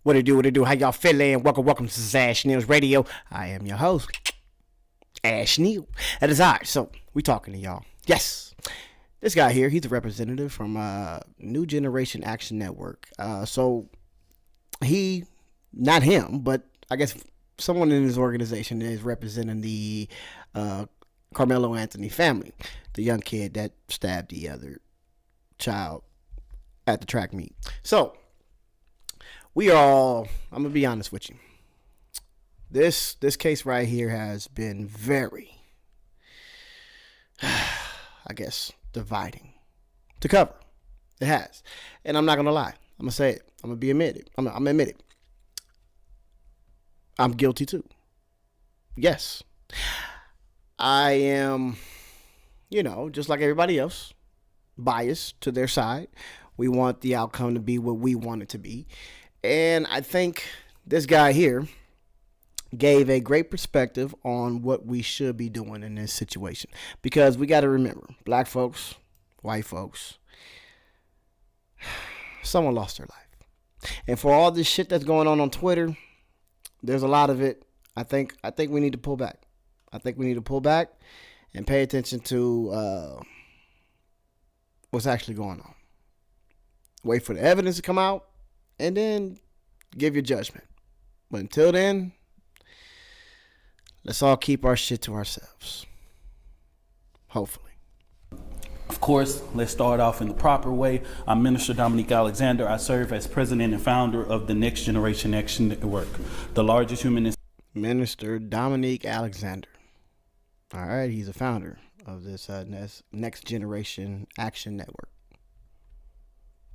What it do, what it do, how y'all feeling? Welcome to Ash Neil's Radio. I am your host, Ash Neil. That is I. So, we talking to y'all. Yes. This guy here, he's a representative from New Generation Action Network. He, not him, but I guess someone in his organization is representing the Karmelo Anthony family, the young kid that stabbed the other child at the track meet. So, I'm going to be honest with you. This case right here has been very, I guess, dividing to cover. It has. And I'm not going to lie. I'm going to say it. I'm going to be admitted. I'm going to admit it. I'm guilty too. Yes. I am, just like everybody else, biased to their side. We want the outcome to be what we want it to be. And I think this guy here gave a great perspective on what we should be doing in this situation. Because we got to remember, black folks, white folks, someone lost their life. And for all this shit that's going on Twitter, there's a lot of it. I think we need to pull back. I think we need to pull back and pay attention to what's actually going on. Wait for the evidence to come out, and then give your judgment. But until then, let's all keep our shit to ourselves. Hopefully. Of course, let's start off in the proper way. I'm Minister Dominique Alexander. I serve as president and founder of the Next Generation Action Network, the largest humanist. Minister Dominique Alexander. All right, he's a founder of this Next Generation Action Network.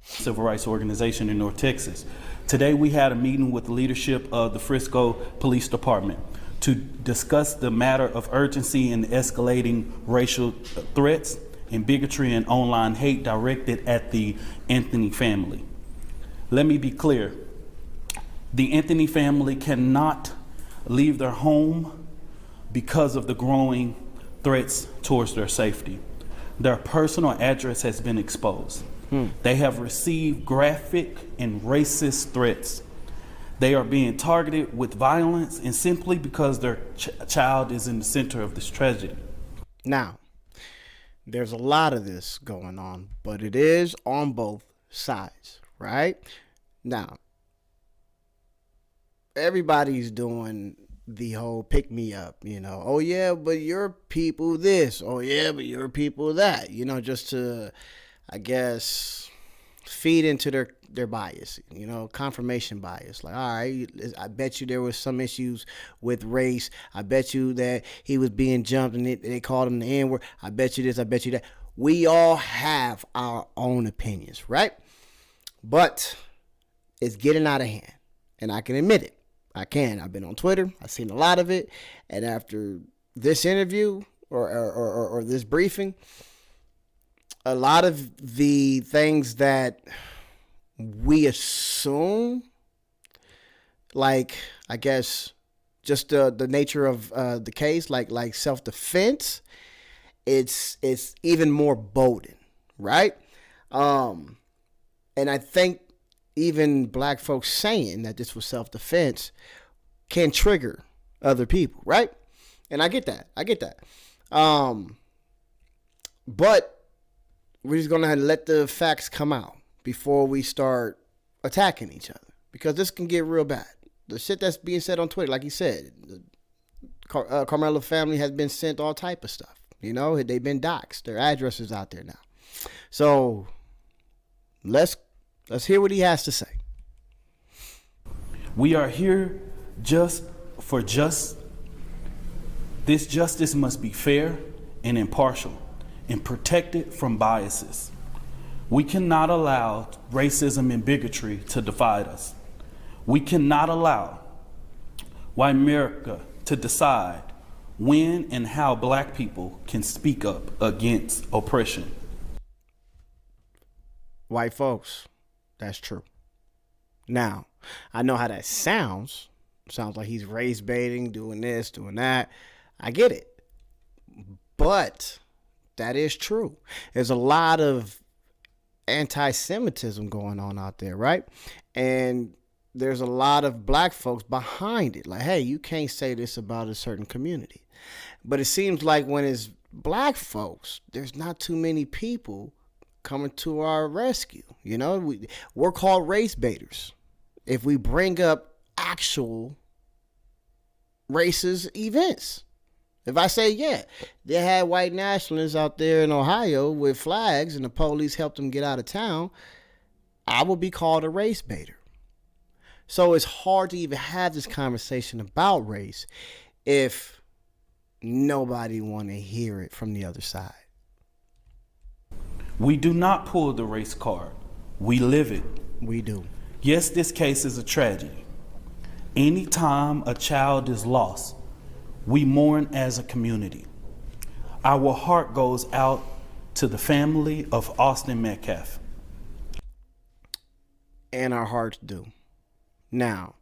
Civil rights organization in North Texas. Today we had a meeting with the leadership of the Frisco Police Department to discuss the matter of urgency in escalating racial threats and bigotry and online hate directed at the Anthony family. Let me be clear. The Anthony family cannot leave their home because of the growing threats towards their safety. Their personal address has been exposed. They have received graphic and racist threats. They are being targeted with violence and simply because their child is in the center of this tragedy. Now, there's a lot of this going on, but it is on both sides, right? Now, everybody's doing the whole pick me up, oh yeah, but your people this, oh yeah, but your people that, just to, I guess, feed into their bias, confirmation bias. Like, all right, I bet you there was some issues with race. I bet you that he was being jumped and they called him the N-word. I bet you this, I bet you that. We all have our own opinions, right? But it's getting out of hand. And I can admit it. I've been on Twitter. I've seen a lot of it. And after this interview or this briefing, a lot of the things that we assume, like, I guess, just the nature of the case, like self-defense, it's even more bolden, right? And I think even black folks saying that this was self-defense can trigger other people, right? And I get that. But we're just going to let the facts come out before we start attacking each other, because this can get real bad. The shit that's being said on Twitter, like you said, the Karmelo family has been sent all type of stuff. They've been doxxed. Their address is out there now. So let's hear what he has to say. We are here just for just. This justice must be fair and impartial and protected from biases. We cannot allow racism and bigotry to divide us. We cannot allow white America to decide when and how black people can speak up against oppression. White folks, that's true. Now, I know how that sounds. Sounds like he's race baiting, doing this, doing that. I get it. But that is true. There's a lot of anti-Semitism going on out there, right? And there's a lot of black folks behind it. Like, hey, you can't say this about a certain community. But it seems like when it's black folks, there's not too many people coming to our rescue. You know, we're called race baiters if we bring up actual racist events. If I say, yeah, they had white nationalists out there in Ohio with flags and the police helped them get out of town, I will be called a race baiter. So it's hard to even have this conversation about race if nobody want to hear it from the other side. We do not pull the race card. We live it. We do. Yes, this case is a tragedy. Anytime a child is lost, we mourn as a community. Our heart goes out to the family of Austin Metcalf. And our hearts do. Now,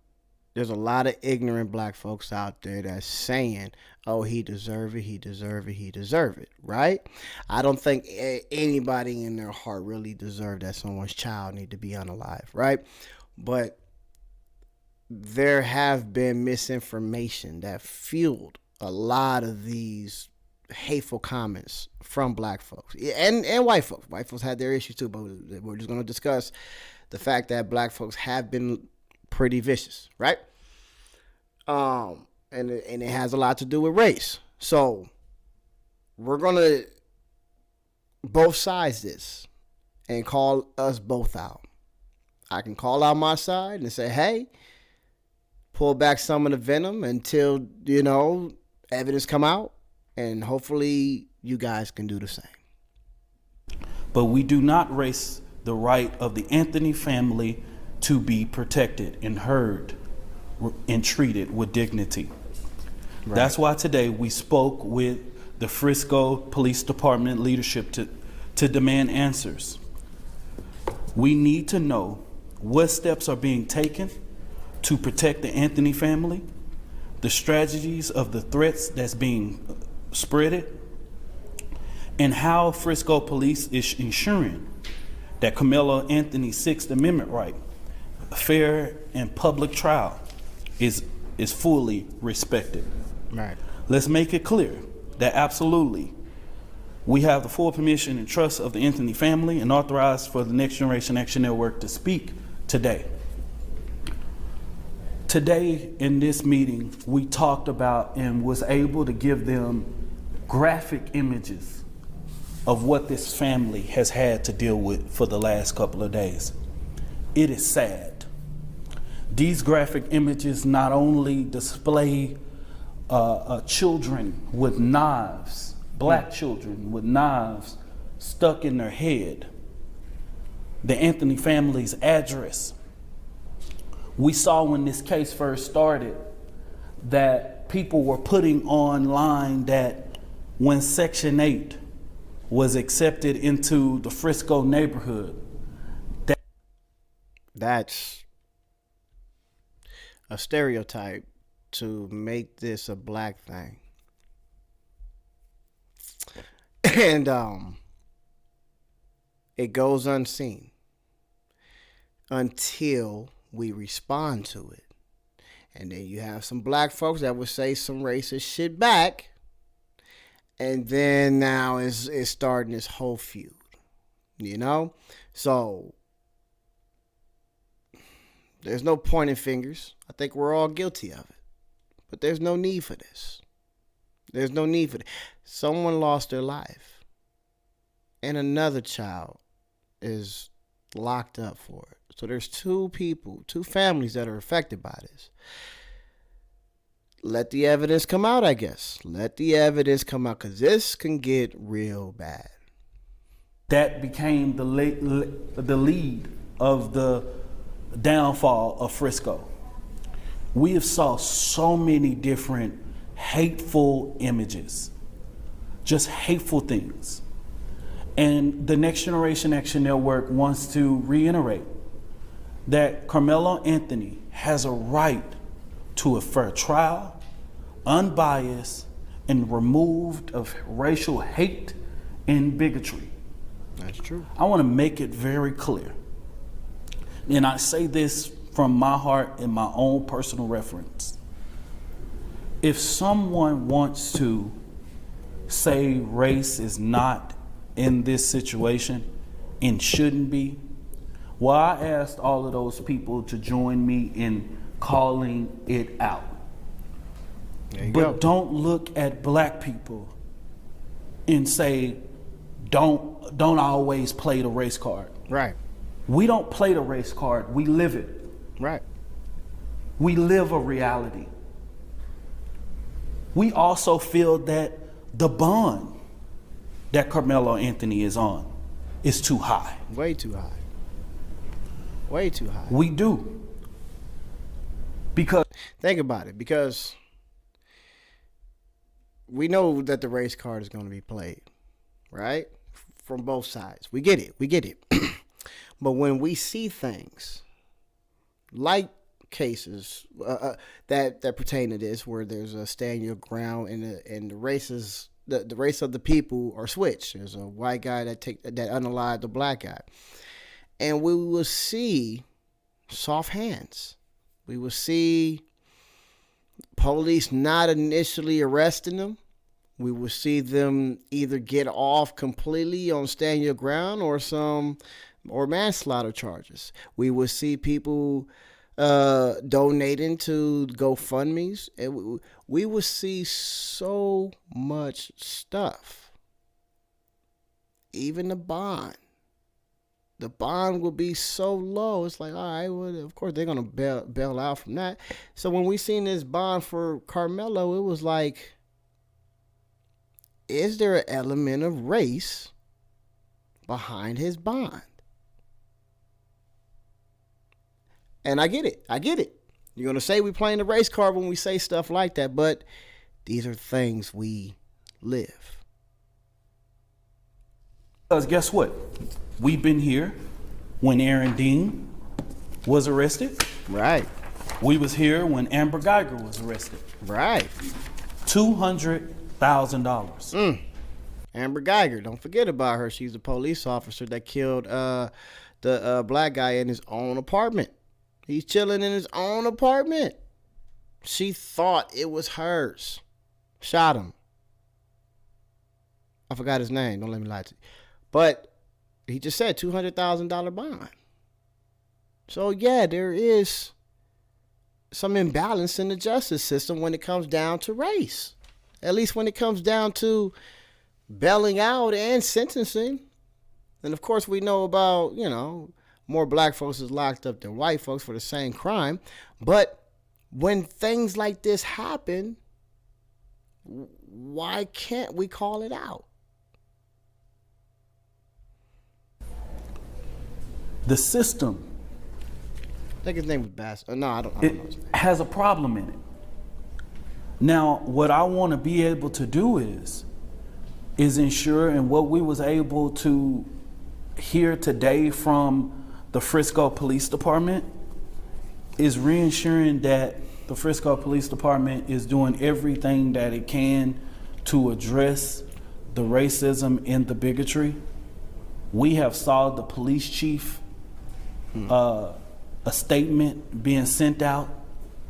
there's a lot of ignorant black folks out there that's saying, oh, he deserve it, he deserve it, he deserve it, right? I don't think anybody in their heart really deserve that someone's child need to be unalive, right? But there have been misinformation that fueled a lot of these hateful comments from black folks and white folks. White folks had their issues too, but we're just going to discuss the fact that black folks have been pretty vicious, right? And it has a lot to do with race. So we're going to both sides this and call us both out. I can call out my side and say, hey, pull back some of the venom until, you know, evidence come out, and hopefully you guys can do the same. But we do not race the right of the Anthony family to be protected and heard and treated with dignity. Right. That's why today we spoke with the Frisco Police Department leadership to demand answers. We need to know what steps are being taken to protect the Anthony family, the strategies of the threats that's being spreaded, and how Frisco Police is ensuring that Karmelo Anthony's Sixth Amendment right, a fair and public trial, is fully respected. Right. Let's make it clear that absolutely we have the full permission and trust of the Anthony family and authorized for the Next Generation Action Network to speak today. Today in this meeting, we talked about and was able to give them graphic images of what this family has had to deal with for the last couple of days. It is sad. These graphic images not only display children with knives, black children with knives stuck in their head, the Anthony family's address. We saw when this case first started that people were putting online that when Section 8 was accepted into the Frisco neighborhood, that's a stereotype to make this a black thing. And it goes unseen until we respond to it. And then you have some black folks that would say some racist shit back. And then now it's starting this whole feud, you know? So there's no pointing fingers. I think we're all guilty of it. But there's no need for this. There's no need for it. Someone lost their life. And another child is locked up for it. So there's two families that are affected by this. Let the evidence come out, I guess. Let the evidence come out, because this can get real bad. That became the lead of the downfall of Frisco. We have saw so many different hateful images, just hateful things. And the Next Generation Action Network wants to reiterate that Karmelo Anthony has a right to a fair trial, unbiased, and removed of racial hate and bigotry. That's true. I want to make it very clear. And I say this from my heart and my own personal reference. If someone wants to say race is not in this situation and shouldn't be, well, I asked all of those people to join me in calling it out. But don't look at black people and say, don't always play the race card. Right. We don't play the race card, we live it. Right. We live a reality. We also feel that the bond that Karmelo Anthony is on is too high. Way too high. Way too high. We do. Because think about it, because we know that the race card is going to be played, right? From both sides. We get it. But when we see things like cases that pertain to this, where there's a stand your ground and the races, the race of the people are switched. There's a white guy that unalived the black guy, and we will see soft hands. We will see police not initially arresting them. We will see them either get off completely on stand your ground or manslaughter charges. We will see people donating to GoFundMes, and we will see so much stuff. Even the bond will be so low. It's like, all right, well, of course they're gonna bail out from that. So when we seen this bond for Karmelo, it was like, is there an element of race behind his bond? And I get it. You're going to say we playing the race card when we say stuff like that, but these are things we live. Because guess what? We've been here when Aaron Dean was arrested. Right. We was here when Amber Geiger was arrested. Right. $200,000. Amber Geiger, don't forget about her. She's a police officer that killed the black guy in his own apartment. He's chilling in his own apartment. She thought it was hers. Shot him. I forgot his name. Don't let me lie to you. But he just said $200,000 bond. So, yeah, there is some imbalance in the justice system when it comes down to race. At least when it comes down to bailing out and sentencing. And, of course, we know about, more black folks is locked up than white folks for the same crime. But when things like this happen, why can't we call it out? The system, I think his name was Bass. No, I don't know his name. Has a problem in it. Now, what I want to be able to do is ensure, and what we was able to hear today from the Frisco Police Department is reensuring that the Frisco Police Department is doing everything that it can to address the racism and the bigotry. We have saw the police chief, a statement being sent out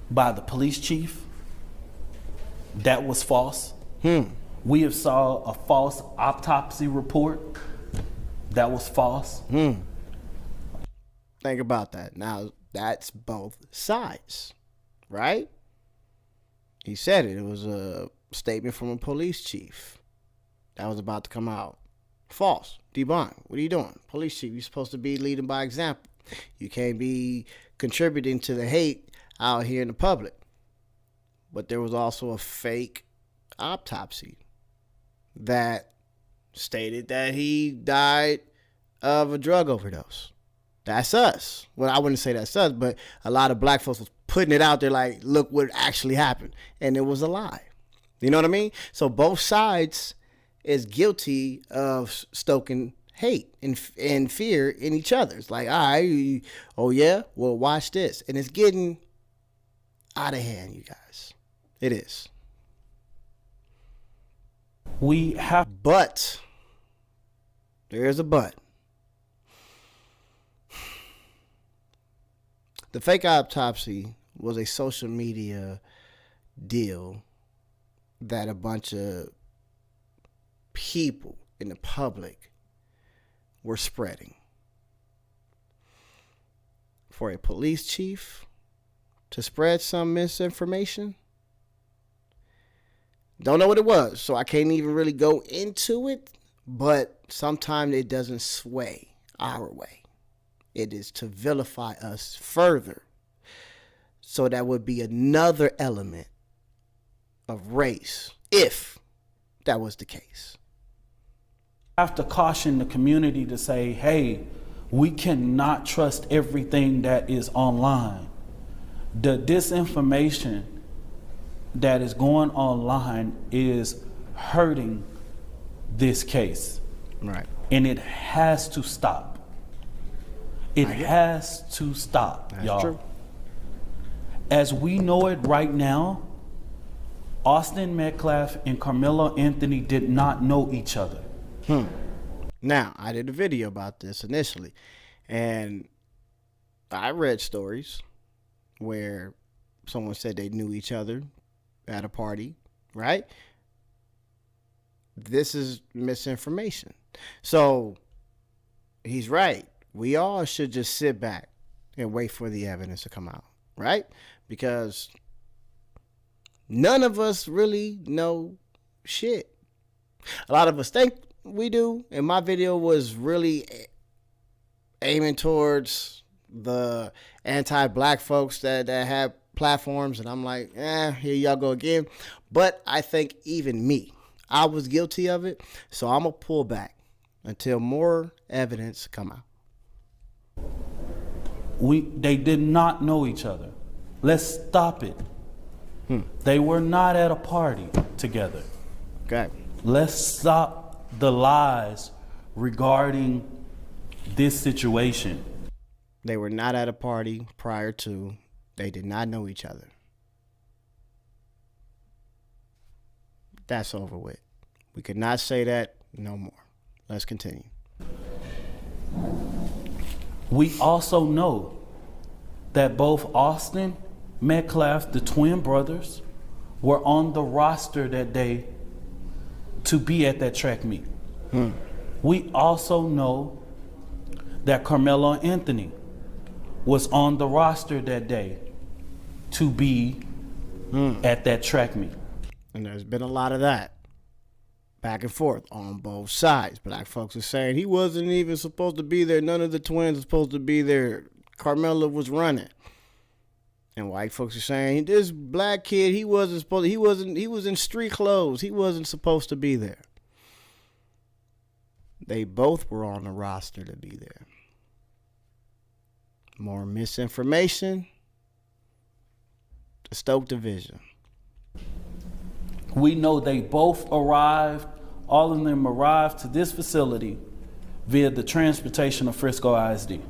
by the police chief that was false. We have saw a false autopsy report that was false. Think about that. Now, that's both sides, right? He said it. It was a statement from a police chief that was about to come out. False. Debunked. What are you doing? Police chief, you're supposed to be leading by example. You can't be contributing to the hate out here in the public. But there was also a fake autopsy that stated that he died of a drug overdose. That's us. Well, I wouldn't say that's us, but a lot of black folks was putting it out there like, look what actually happened. And it was a lie. You know what I mean? So both sides is guilty of stoking hate and fear in each other. It's like, all right, oh yeah, well, watch this. And it's getting out of hand, you guys. It is. But there's a but. The fake autopsy was a social media deal that a bunch of people in the public were spreading. For a police chief to spread some misinformation, don't know what it was, so I can't even really go into it, but sometimes it doesn't sway our way. It is to vilify us further. So that would be another element of race, if that was the case. I have to caution the community to say, hey, we cannot trust everything that is online. The disinformation that is going online is hurting this case. Right. And it has to stop. It has to stop, That's y'all. true. As we know it right now, Austin Metcalf and Karmelo Anthony did not know each other. Now, I did a video about this initially, and I read stories where someone said they knew each other at a party, right? This is misinformation. So he's right. We all should just sit back and wait for the evidence to come out, right? Because none of us really know shit. A lot of us think we do, and my video was really aiming towards the anti-black folks that have platforms, and I'm like, here y'all go again. But I think even me, I was guilty of it, so I'm gonna pull back until more evidence come out. They did not know each other. Let's stop it. They were not at a party together. Okay. Let's stop the lies regarding this situation. They were not at a party prior to. They did not know each other. That's over with. We could not say that no more. Let's continue. We also know that both Austin Metcalf, the twin brothers, were on the roster that day to be at that track meet. We also know that Karmelo Anthony was on the roster that day to be at that track meet. And there's been a lot of that back and forth on both sides. Black folks are saying he wasn't even supposed to be there. None of the twins were supposed to be there. Karmelo was running. And white folks are saying this black kid, he was in street clothes. He wasn't supposed to be there. They both were on the roster to be there. More misinformation to stoke division. We know they both arrived, all of them arrived to this facility via the transportation of Frisco ISD.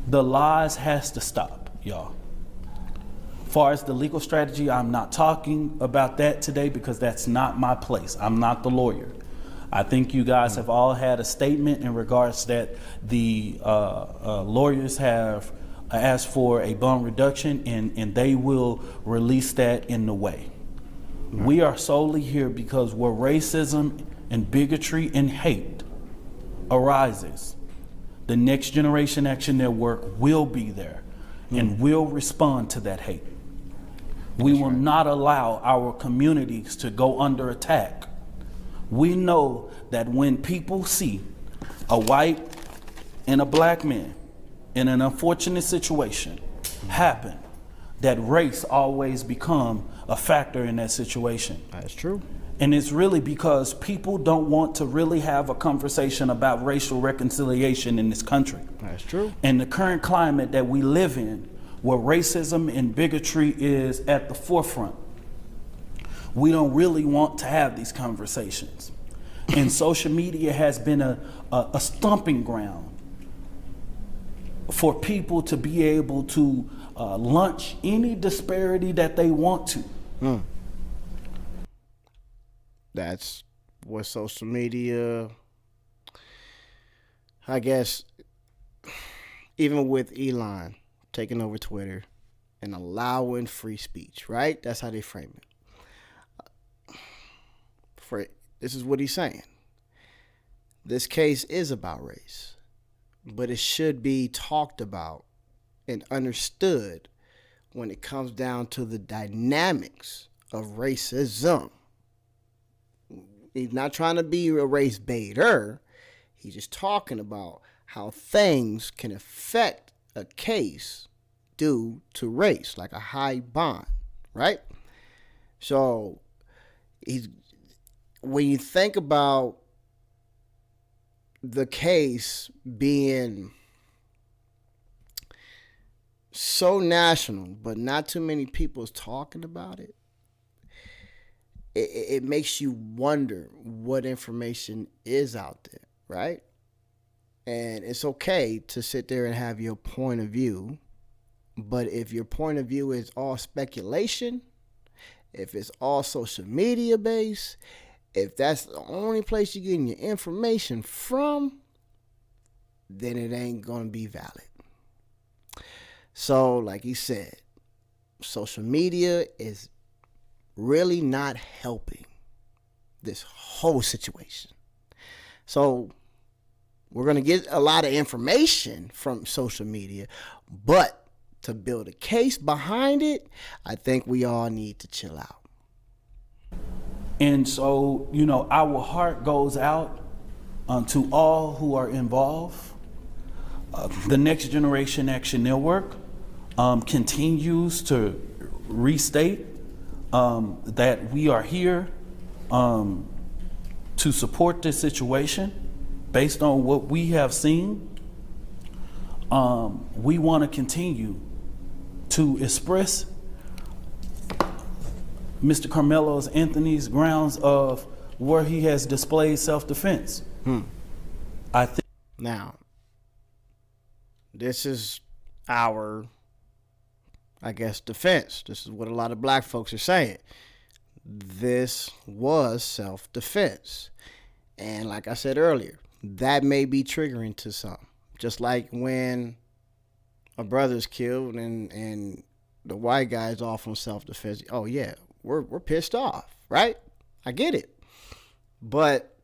The lies has to stop, y'all. As far as the legal strategy, I'm not talking about that today because that's not my place. I'm not the lawyer. I think you guys have all had a statement in regards that the lawyers have asked for a bond reduction and they will release that in the way. We are solely here because where racism and bigotry and hate arises, the Next Generation Action Network will be there and will respond to that hate. We will not allow our communities to go under attack. We know that when people see a white and a black man in an unfortunate situation happen, that race always become a factor in that situation. That's true. And it's really because people don't want to really have a conversation about racial reconciliation in this country. That's true. And the current climate that we live in, where racism and bigotry is at the forefront, we don't really want to have these conversations. And social media has been a stomping ground for people to be able to launch any disparity that they want to. That's what social media, I guess, even with Elon taking over Twitter and allowing free speech, right? That's how they frame it. This is what he's saying. This case is about race, but it should be talked about and understood when it comes down to the dynamics of racism. He's not trying to be a race baiter. He's just talking about how things can affect a case due to race, like a high bond, right? So when you think about the case being so national, but not too many people's talking about it, it makes you wonder what information is out there, right? And it's okay to sit there and have your point of view, but if your point of view is all speculation, if it's all social media based, if that's the only place you're getting your information from, then it ain't going to be valid. So, like he said, social media is really not helping this whole situation. So, we're going to get a lot of information from social media, but to build a case behind it, I think we all need to chill out. And so, our heart goes out to all who are involved. The Next Generation Action Network continues to restate that we are here to support this situation based on what we have seen. We want to continue to express Mr. Karmelo Anthony's grounds of where he has displayed self-defense. I think now, this is our, I guess, defense. This is what a lot of black folks are saying. This was self-defense. And like I said earlier, that may be triggering to some. Just like when a brother's killed and the white guy's off on self-defense. Oh, yeah, we're pissed off, right? I get it. But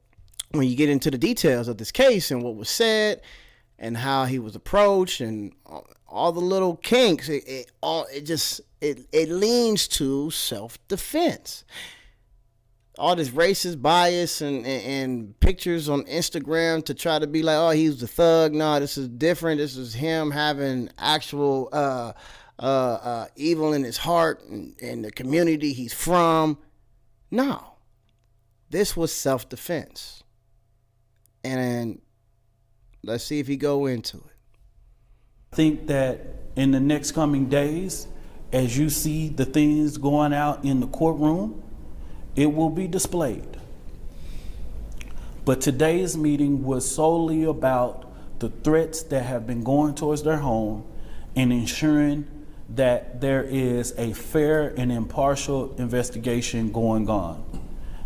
when you get into the details of this case and what was said and how he was approached and all the little kinks, it leans to self-defense. All this racist bias and pictures on Instagram to try to be like, oh, he's the thug. No, this is different. This is him having actual evil in his heart and the community he's from. No, this was self-defense. And let's see if he go into it. I think that in the next coming days, as you see the things going out in the courtroom, it will be displayed. But today's meeting was solely about the threats that have been going towards their home and ensuring that there is a fair and impartial investigation going on.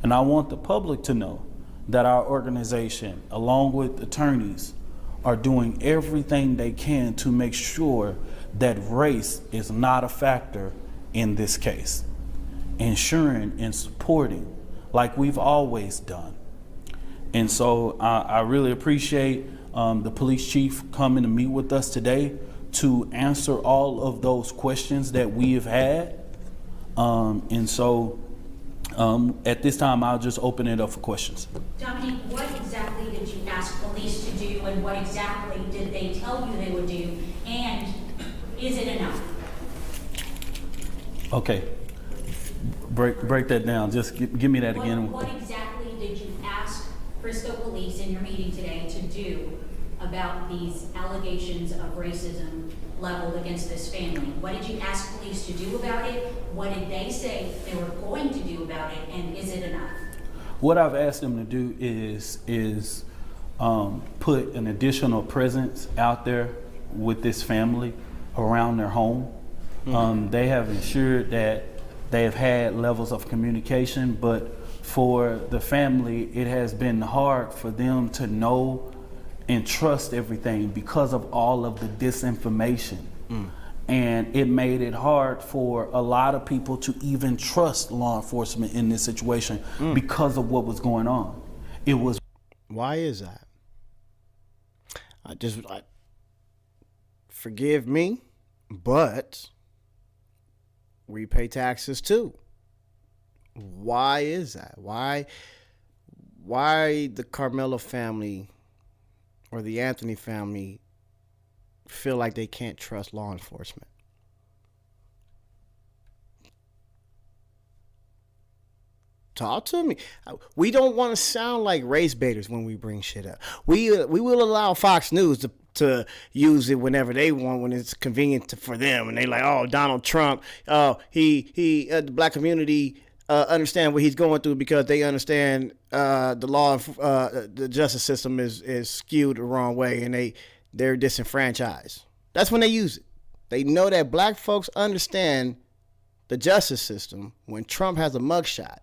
And I want the public to know that our organization, along with attorneys, are doing everything they can to make sure that race is not a factor in this case, ensuring and supporting like we've always done. And so I really appreciate the police chief coming to meet with us today to answer all of those questions that we have had. And so at this time, I'll just open it up for questions. Dominique, what exactly did you ask police to do, and what exactly did they tell you they would do, and is it enough? Okay, break that down. Just give me that again. What exactly did you ask Frisco Police in your meeting today to do about these allegations of racism leveled against this family? What did you ask police to do about it? What did they say they were going to do about it, and is it enough? What I've asked them to do is put an additional presence out there with this family around their home. They have ensured that they have had levels of communication, but for the family, it has been hard for them to know and trust everything because of all of the disinformation. And it made it hard for a lot of people to even trust law enforcement in this situation because of what was going on. It was. Why is that? Forgive me, but we pay taxes too. Why is that? Why the Karmelo family or the Anthony family feel like they can't trust law enforcement? Talk to me. We don't want to sound like race baiters when we bring shit up. We will allow Fox News to use it whenever they want, when it's convenient for them, and they like, oh, Donald Trump, the black community understand what he's going through because they understand the law, the justice system is skewed the wrong way, and they're disenfranchised. That's when they use it. They know that black folks understand the justice system when Trump has a mugshot.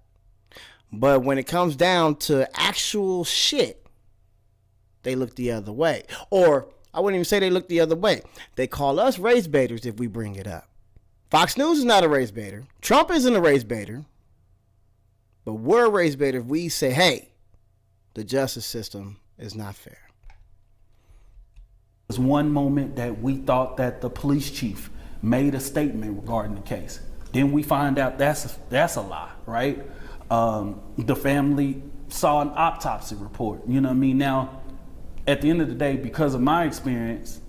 But when it comes down to actual shit, they look the other way. Or I wouldn't even say they look the other way. They call us race baiters if we bring it up. Fox News is not a race baiter. Trump isn't a race baiter. But we're a race baiter if we say, hey, the justice system is not fair. There's one moment that we thought that the police chief made a statement regarding the case. Then we find out that's a lie, right? The family saw an autopsy report. You know what I mean? Now, at the end of the day, because of my experience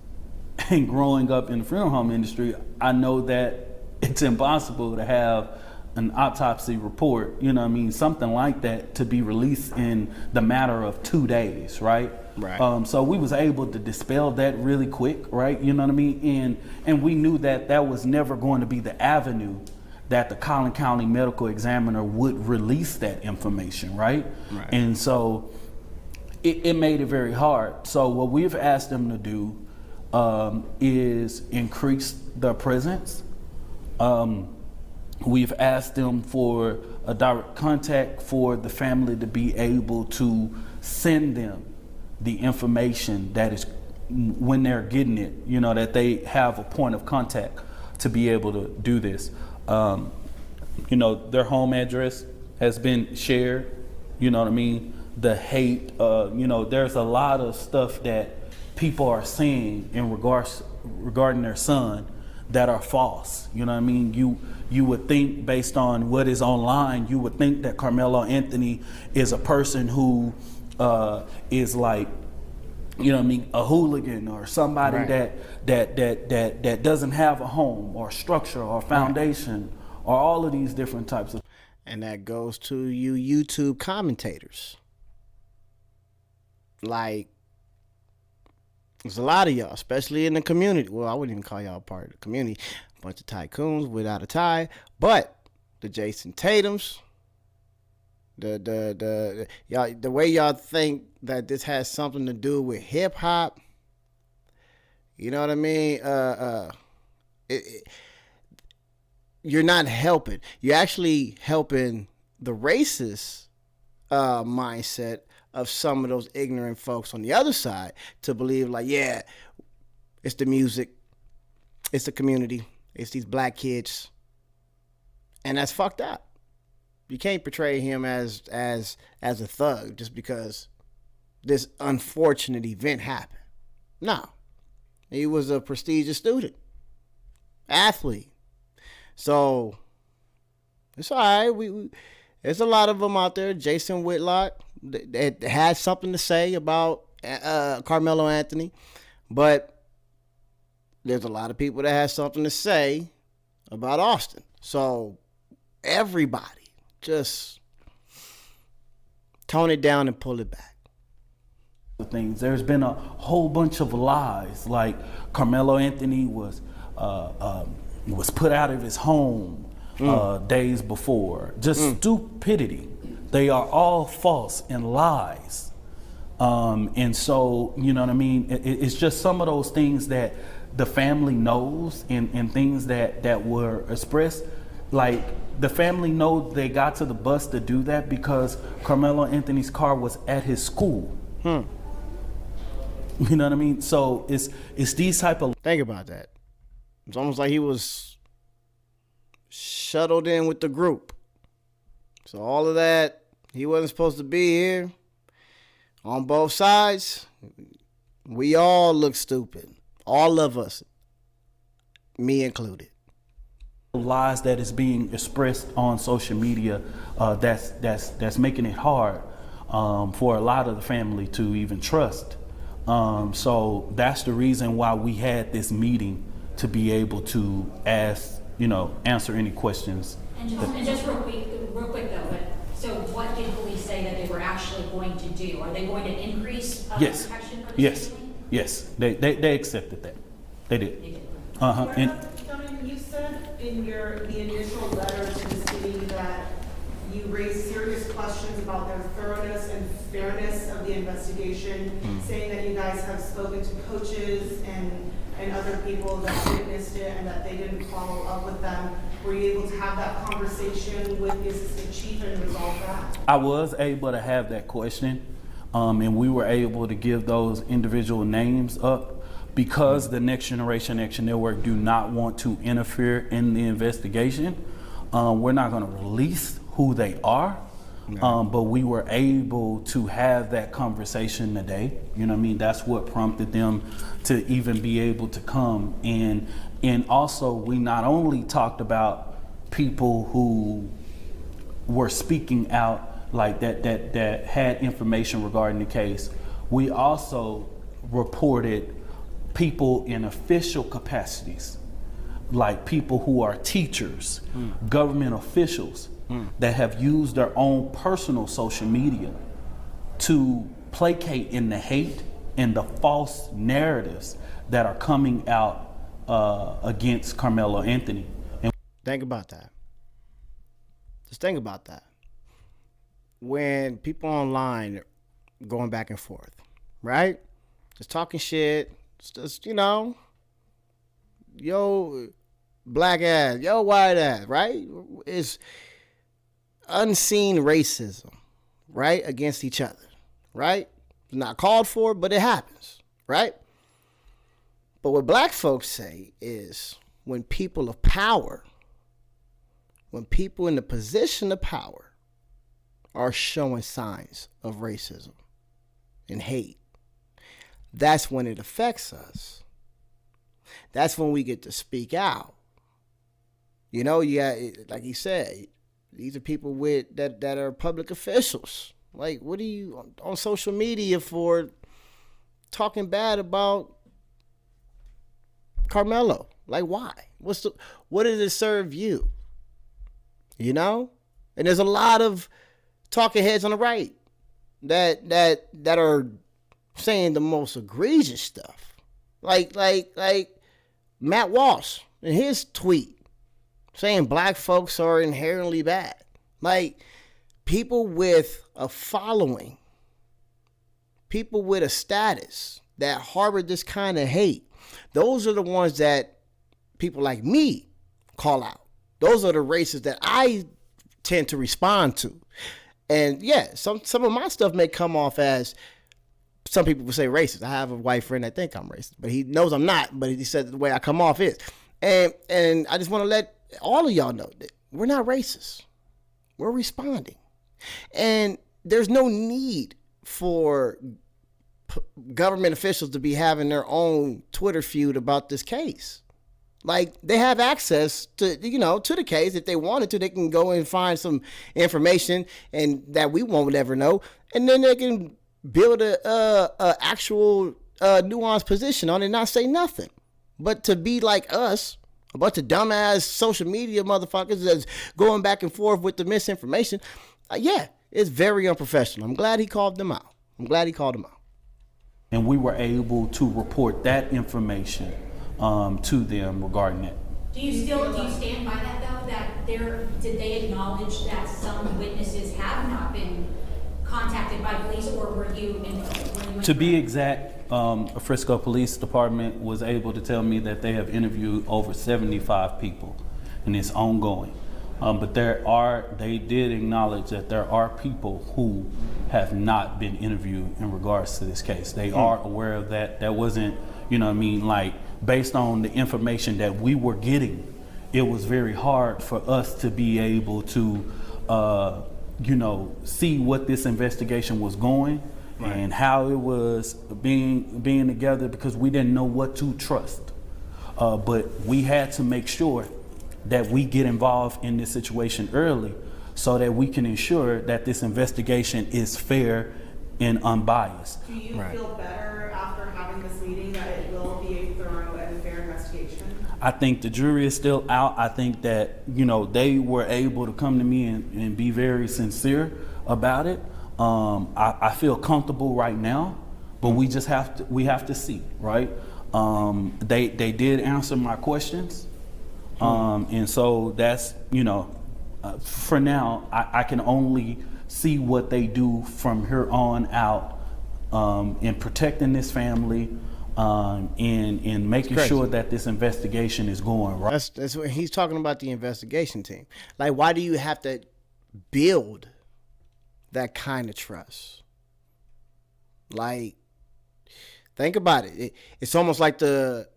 and growing up in the funeral home industry, I know that it's impossible to have an autopsy report, you know what I mean, something like that, to be released in the matter of 2 days, right? Right. So we was able to dispel that really quick, right? You know what I mean? And we knew that that was never going to be the avenue that the Collin County Medical Examiner would release that information, right? Right. And so it made it very hard. So what we've asked them to do is increase their presence. We've asked them for a direct contact for the family to be able to send them the information that is, when they're getting it, you know, that they have a point of contact to be able to do this. You know, their home address has been shared, you know what I mean? The hate, you know, there's a lot of stuff that people are saying in regarding their son that are false. You know what I mean? You would think, based on what is online, you would think that Karmelo Anthony is a person who is like, you know what I mean, a hooligan or somebody Right. that doesn't have a home or structure or foundation or all of these different types of. And that goes to you YouTube commentators. Like, there's a lot of y'all, especially in the community. Well, I wouldn't even call y'all part of the community. A bunch of tycoons without a tie. But the Jason Tatums, the way y'all think that this has something to do with hip hop, you know what I mean? You're not helping. You're actually helping the racist mindset of some of those ignorant folks on the other side to believe, like, yeah, it's the music, it's the community, it's these black kids, and that's fucked up. You can't portray him as a thug just because this unfortunate event happened. No, he was a prestigious student, athlete. So it's all right. We there's a lot of them out there. Jason Whitlock that had something to say about Karmelo Anthony, but there's a lot of people that have something to say about Austin. So everybody just tone it down and pull it back. Things. There's been a whole bunch of lies, like Karmelo Anthony was put out of his home days before. Just stupidity. They are all false and lies. And so, you know what I mean? It's just some of those things that the family knows and things that were expressed. Like, the family know they got to the bus to do that because Karmelo Anthony's car was at his school. You know what I mean? So it's these type of. Think about that. It's almost like he was shuttled in with the group. So all of that, he wasn't supposed to be here. On both sides, we all look stupid. All of us, me included. Lies that is being expressed on social media, that's making it hard for a lot of the family to even trust. So that's the reason why we had this meeting, to be able to ask, answer any questions. And just real quick though, but so what did police say that they were actually going to do? Are they going to increase Yes. protection for the Yes. family? Yes. They accepted that. They did. They did. And You said in the initial letter to the city that you raised serious questions about their thoroughness and fairness of the investigation, saying that you guys have spoken to coaches and other people that witnessed it and that they didn't follow up with them. Were you able to have that conversation with the assistant chief and resolve that? I was able to have that question, and we were able to give those individual names up, because the Next Generation Action Network do not want to interfere in the investigation. We're not going to release who they are, but we were able to have that conversation today. You know what I mean? That's what prompted them to even be able to come. And also, we not only talked about people who were speaking out like that had information regarding the case, we also reported people in official capacities, like people who are teachers, government officials, that have used their own personal social media to placate in the hate and the false narratives that are coming out against Karmelo Anthony. And Think about that. Just think about that. When people online are going back and forth, right? Just talking shit, just, yo, black ass, yo, white ass, right? It's unseen racism, right? Against each other, right? It's not called for, but it happens, right? But what black folks say is, when people of power, when people in the position of power are showing signs of racism and hate, that's when it affects us. That's when we get to speak out. Like you said, these are people that are public officials. Like, what are you on social media for talking bad about Karmelo? Like, why? What does it serve you? And there's a lot of talking heads on the right that are saying the most egregious stuff. Like Matt Walsh in his tweet saying black folks are inherently bad. Like, people with a following, people with a status that harbor this kind of hate, those are the ones that people like me call out. Those are the races that I tend to respond to. And yeah, some of my stuff may come off as, some people would say racist. I have a white friend that think I'm racist, but he knows I'm not, but he said the way I come off is. And I just want to let all of y'all know that we're not racist. We're responding. And there's no need for government officials to be having their own Twitter feud about this case. Like, they have access to, to the case. If they wanted to, they can go and find some information and that we won't ever know. And then they can build a actual nuanced position on it and not say nothing. But to be like us, a bunch of dumbass social media motherfuckers that's going back and forth with the misinformation, it's very unprofessional. I'm glad he called them out. And we were able to report that information to them regarding it. Do you stand by that though? That did they acknowledge that some witnesses have not been contacted by police, or were you To be exact, Frisco Police Department was able to tell me that they have interviewed over 75 people, and it's ongoing. But they did acknowledge that there are people who have not been interviewed in regards to this case. They are aware of that. That wasn't, like based on the information that we were getting, it was very hard for us to be able to, see what this investigation was going and how it was being together, because we didn't know what to trust. But we had to make sure that we get involved in this situation early so that we can ensure that this investigation is fair and unbiased. Do you feel better after having this meeting that it will be a thorough and fair investigation? I think the jury is still out. I think that, they were able to come to me and be very sincere about it. I feel comfortable right now, but we have to see, right? They did answer my questions. And so that's, for now, I can only see what they do from here on out, in protecting this family, in making sure that this investigation is going right. That's what he's talking about, the investigation team. Like, why do you have to build that kind of trust? Like, think about it. It's almost like the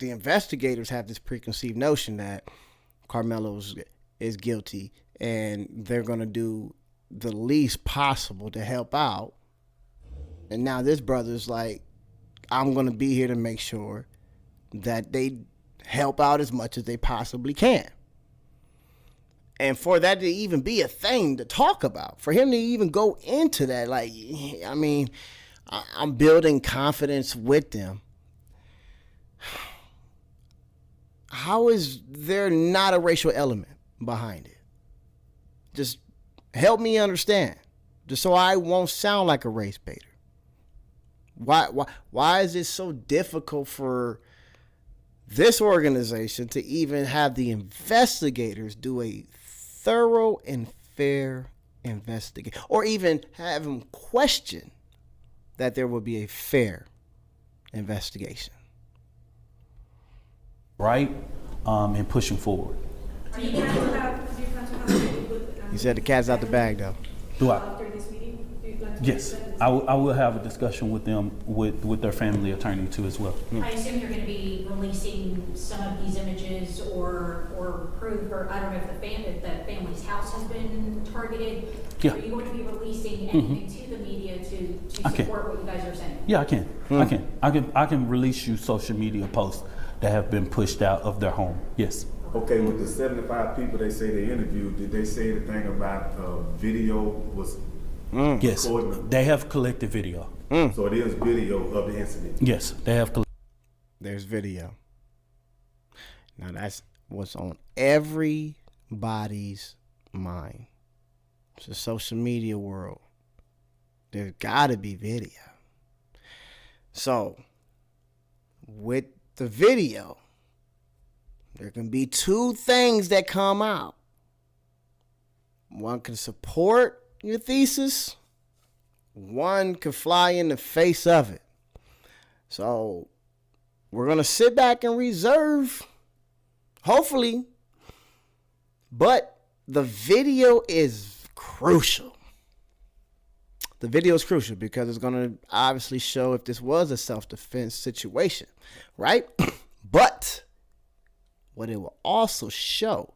investigators have this preconceived notion that Karmelo is guilty and they're going to do the least possible to help out. And now this brother's like, I'm going to be here to make sure that they help out as much as they possibly can. And for that to even be a thing to talk about, for him to even go into that, like, I mean, I'm building confidence with them. How is there not a racial element behind it? Just help me understand, just so I won't sound like a race baiter. Why is it so difficult for this organization to even have the investigators do a thorough and fair investigation, or even have them question that there will be a fair investigation? Right, and pushing forward. Are you going to have He said the cat's out the bag, though. Do I? after this meeting? Yes, I will have a discussion with them, with their family attorney too as well. I assume you're going to be releasing some of these images or proof, or I don't know if the family's house has been targeted. Yeah. Are you going to be releasing anything to the media to support what you guys are saying? Yeah, I can release you social media posts that have been pushed out of their home. Yes. Okay, with the 75 people they say they interviewed, did they say anything about video was Yes, recording? they have collected video. So it is video of the incident. Yes, they have There's video. Now that's what's on everybody's mind. It's a social media world. There's got to be video. So with the video, there can be two things that come out. One can support your thesis. One can fly in the face of it. So we're going to sit back and reserve, hopefully. But the video is crucial. The video is crucial because it's going to obviously show if this was a self-defense situation, right? But what it will also show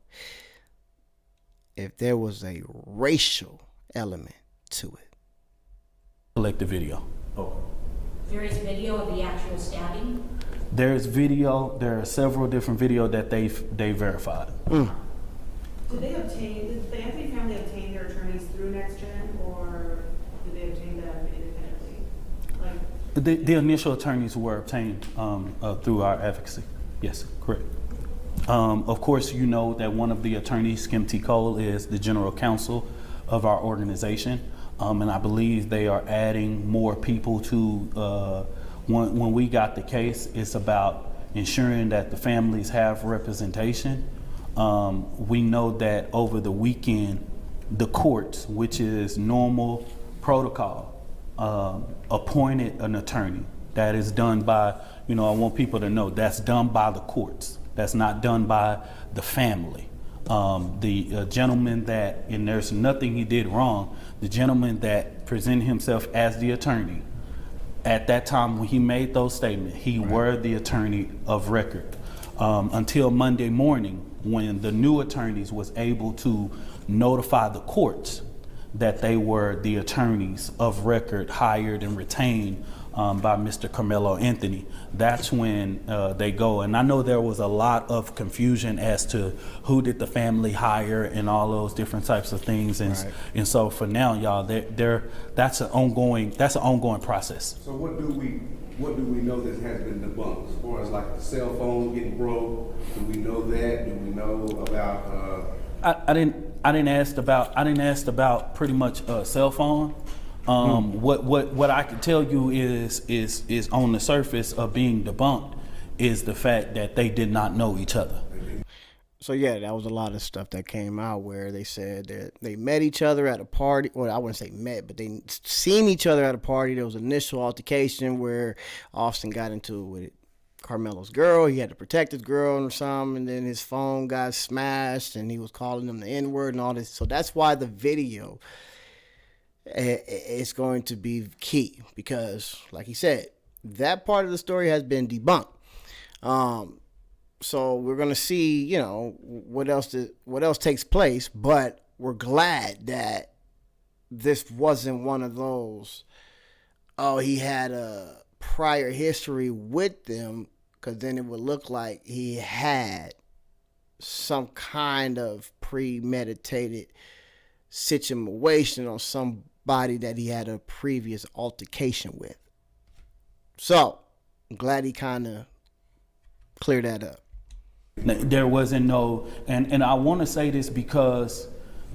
if there was a racial element to it. collect the video. Oh, There is video of the actual stabbing. There's video. There are several different video that they verified. Did the Anthony family obtain their attorneys through NextGen, or did they obtain them independently? Like, The initial attorneys were obtained through our advocacy. Yes, correct. Of course, you know that one of the attorneys, Kim T. Cole, is the general counsel of our organization. And I believe they are adding more people to, when we got the case, it's about ensuring that the families have representation. We know that over the weekend, the courts, which is normal protocol, appointed an attorney. That is done by, I want people to know that's done by the courts. That's not done by the family. The gentleman that, and there's nothing he did wrong, the gentleman that presented himself as the attorney At that time when he made those statements, he were the attorney of record until Monday morning, when the new attorneys was able to notify the courts that they were the attorneys of record hired and retained by Mr. Karmelo Anthony. That's when they go. And I know there was a lot of confusion as to who did the family hire and all those different types of things. And so for now, y'all, that's an ongoing process. So what do we know that has been debunked as far as like the cell phone getting broke? Do we know that? Do we know about? I didn't ask about pretty much cell phone. What I can tell you is on the surface of being debunked is the fact that they did not know each other. So yeah, that was a lot of stuff that came out where they said that they met each other at a party. Well, I wouldn't say met, but they seen each other at a party. There was an initial altercation where Austin got into it with Karmelo's girl. He had to protect his girl or something, and then his phone got smashed, and he was calling them the N-word and all this. So that's why the video is going to be key, because, like he said, that part of the story has been debunked. So we're gonna see, you know, what else takes place, but we're glad that this wasn't one of those, oh, he had a prior history with them, because then it would look like he had some kind of premeditated situation on somebody that he had a previous altercation with. So I'm glad he kind of cleared that up. There wasn't no, and I want to say this because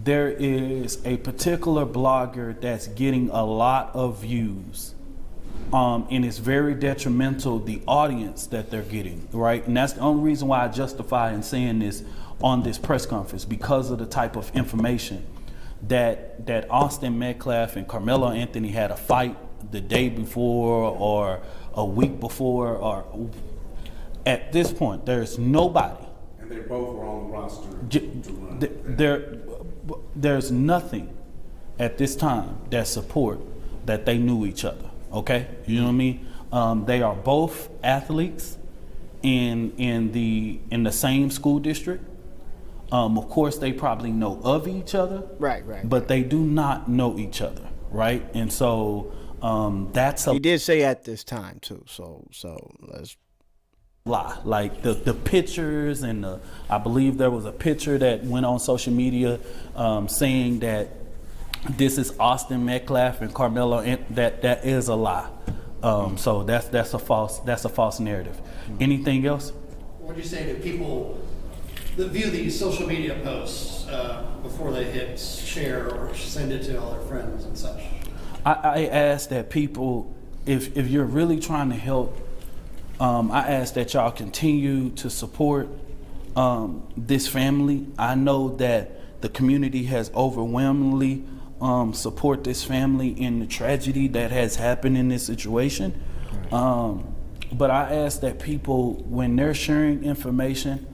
there is a particular blogger that's getting a lot of views, and it's very detrimental, the audience that they're getting, right? And that's the only reason why I justify in saying this on this press conference, because of the type of information that Austin Metcalf and Karmelo Anthony had a fight the day before or a week before, or at this point, there's nobody. And they both were on the roster to run. There's nothing at this time that support that they knew each other. Okay, you know what I mean? They are both athletes in the same school district. Of course, they probably know of each other. Right. But they do not know each other, right? And so that's a. He did say at this time too. So let's. Lie. Like the pictures and I believe there was a picture that went on social media saying that this is Austin Metcalf and Karmelo, and that is a lie. So that's a false narrative. Anything else? What would you say to people that view these social media posts before they hit share or send it to all their friends and such? I ask that people, if you're really trying to help, I ask that y'all continue to support this family. I know that the community has overwhelmingly support this family in the tragedy that has happened in this situation. But I ask that people, when they're sharing information,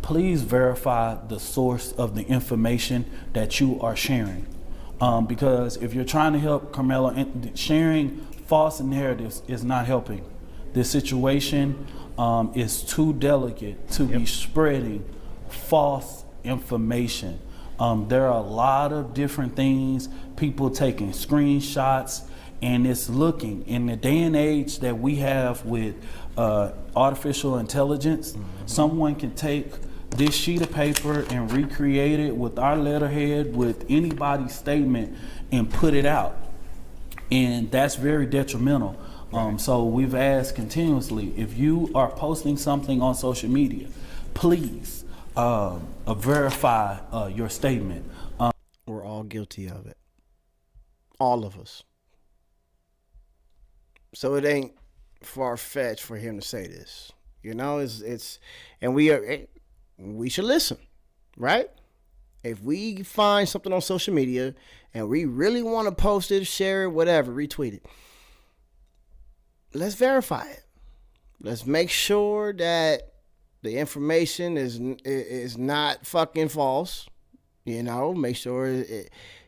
please verify the source of the information that you are sharing. Because if you're trying to help Karmelo, sharing false narratives is not helping. This situation is too delicate to be spreading false information. There are a lot of different things, people taking screenshots, and it's looking, in the day and age that we have with artificial intelligence, someone can take this sheet of paper and recreate it with our letterhead, with anybody's statement, and put it out. And that's very detrimental. So we've asked continuously, if you are posting something on social media, please verify your statement. We're all guilty of it. All of us. So it ain't far-fetched for him to say this. You know, it's and we should listen, right? If we find something on social media and we really want to post it, share it, whatever, retweet it, let's verify it. Let's make sure that the information is not fucking false. You know, make sure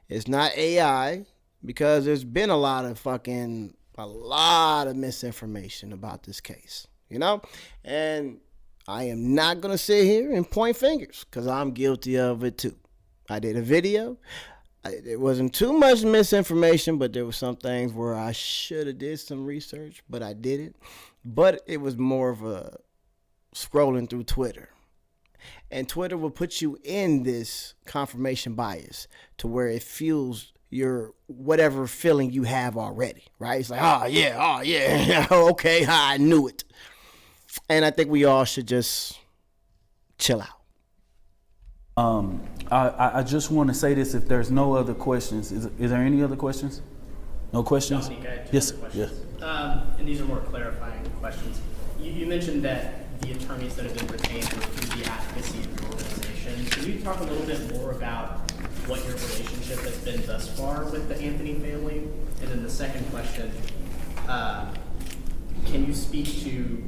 it's not AI, because there's been a lot of fucking a lot of misinformation about this case, you know? And I am not going to sit here and point fingers because I'm guilty of it too. I did a video. It wasn't too much misinformation, but there were some things where I should have did some research, but I didn't. But it was more of a scrolling through Twitter. And Twitter will put you in this confirmation bias to where it fuels your whatever feeling you have already, right? It's like, oh yeah, okay, I knew it. And I think we all should just chill out. I just want to say this, if there's no other questions, is there any other questions? No questions? Dominique, I have two Yes, other questions. yes. And these are more clarifying questions. You mentioned that the attorneys that have been retained were through the advocacy of the organization. Can you talk a little bit more about what your relationship has been thus far with the Anthony family? And then the second question, can you speak to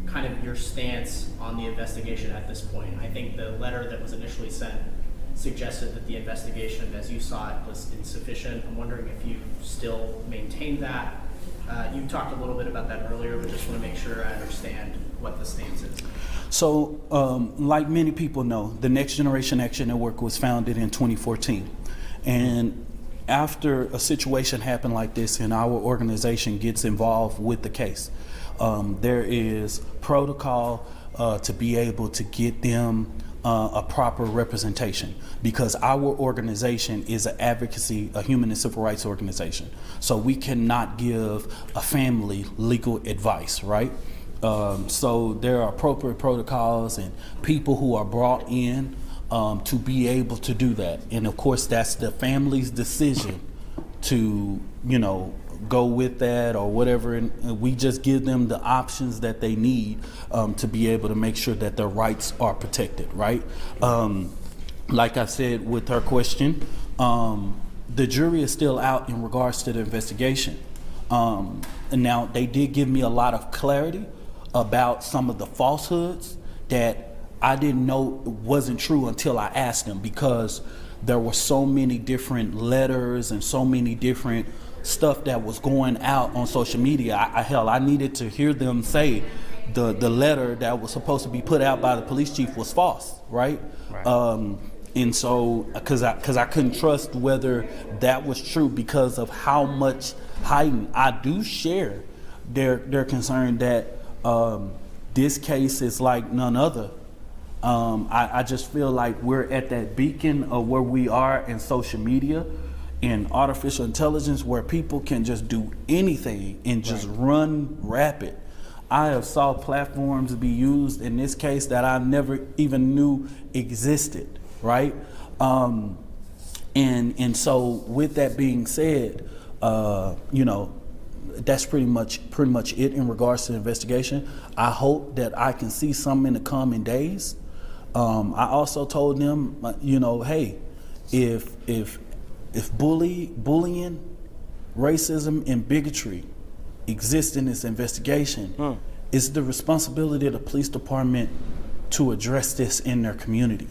kind of your stance on the investigation at this point? I think the letter that was initially sent suggested that the investigation, as you saw it, was insufficient. I'm wondering if you still maintain that. You talked a little bit about that earlier, but just want to make sure I understand what the stance is. So, like many people know, the Next Generation Action Network was founded in 2014. And after a situation happened like this and our organization gets involved with the case, there is protocol to be able to get them a proper representation, because our organization is an advocacy, a human and civil rights organization. So we cannot give a family legal advice, right? So there are appropriate protocols and people who are brought in to be able to do that. And of course, that's the family's decision to, go with that or whatever. And we just give them the options that they need to be able to make sure that their rights are protected, right? Like I said with her question, the jury is still out in regards to the investigation. And now they did give me a lot of clarity about some of the falsehoods that I didn't know wasn't true until I asked them, because there were so many different letters and so many different stuff that was going out on social media. I needed to hear them say the letter that was supposed to be put out by the police chief was false, right? And so, because I couldn't trust whether that was true, because of how much heightened I do share their concern that this case is like none other. I just feel like we're at that beacon of where we are in social media and artificial intelligence, where people can just do anything and just run rapid. I have saw platforms be used in this case that I never even knew existed, right? And so with that being said, that's pretty much it in regards to the investigation. I hope that I can see some in the coming days. I also told them, hey, if bullying, racism, and bigotry exist in this investigation, it's the responsibility of the police department to address this in their community.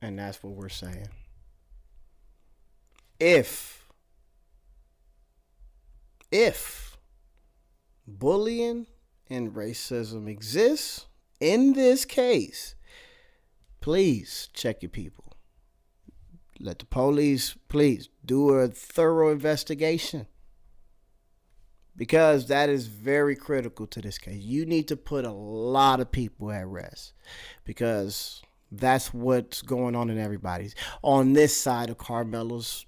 And that's what we're saying. If bullying and racism exists in this case, please check your people. Let the police, please, do a thorough investigation, because that is very critical to this case. You need to put a lot of people at rest, because that's what's going on in everybody's. On this side of Karmelo's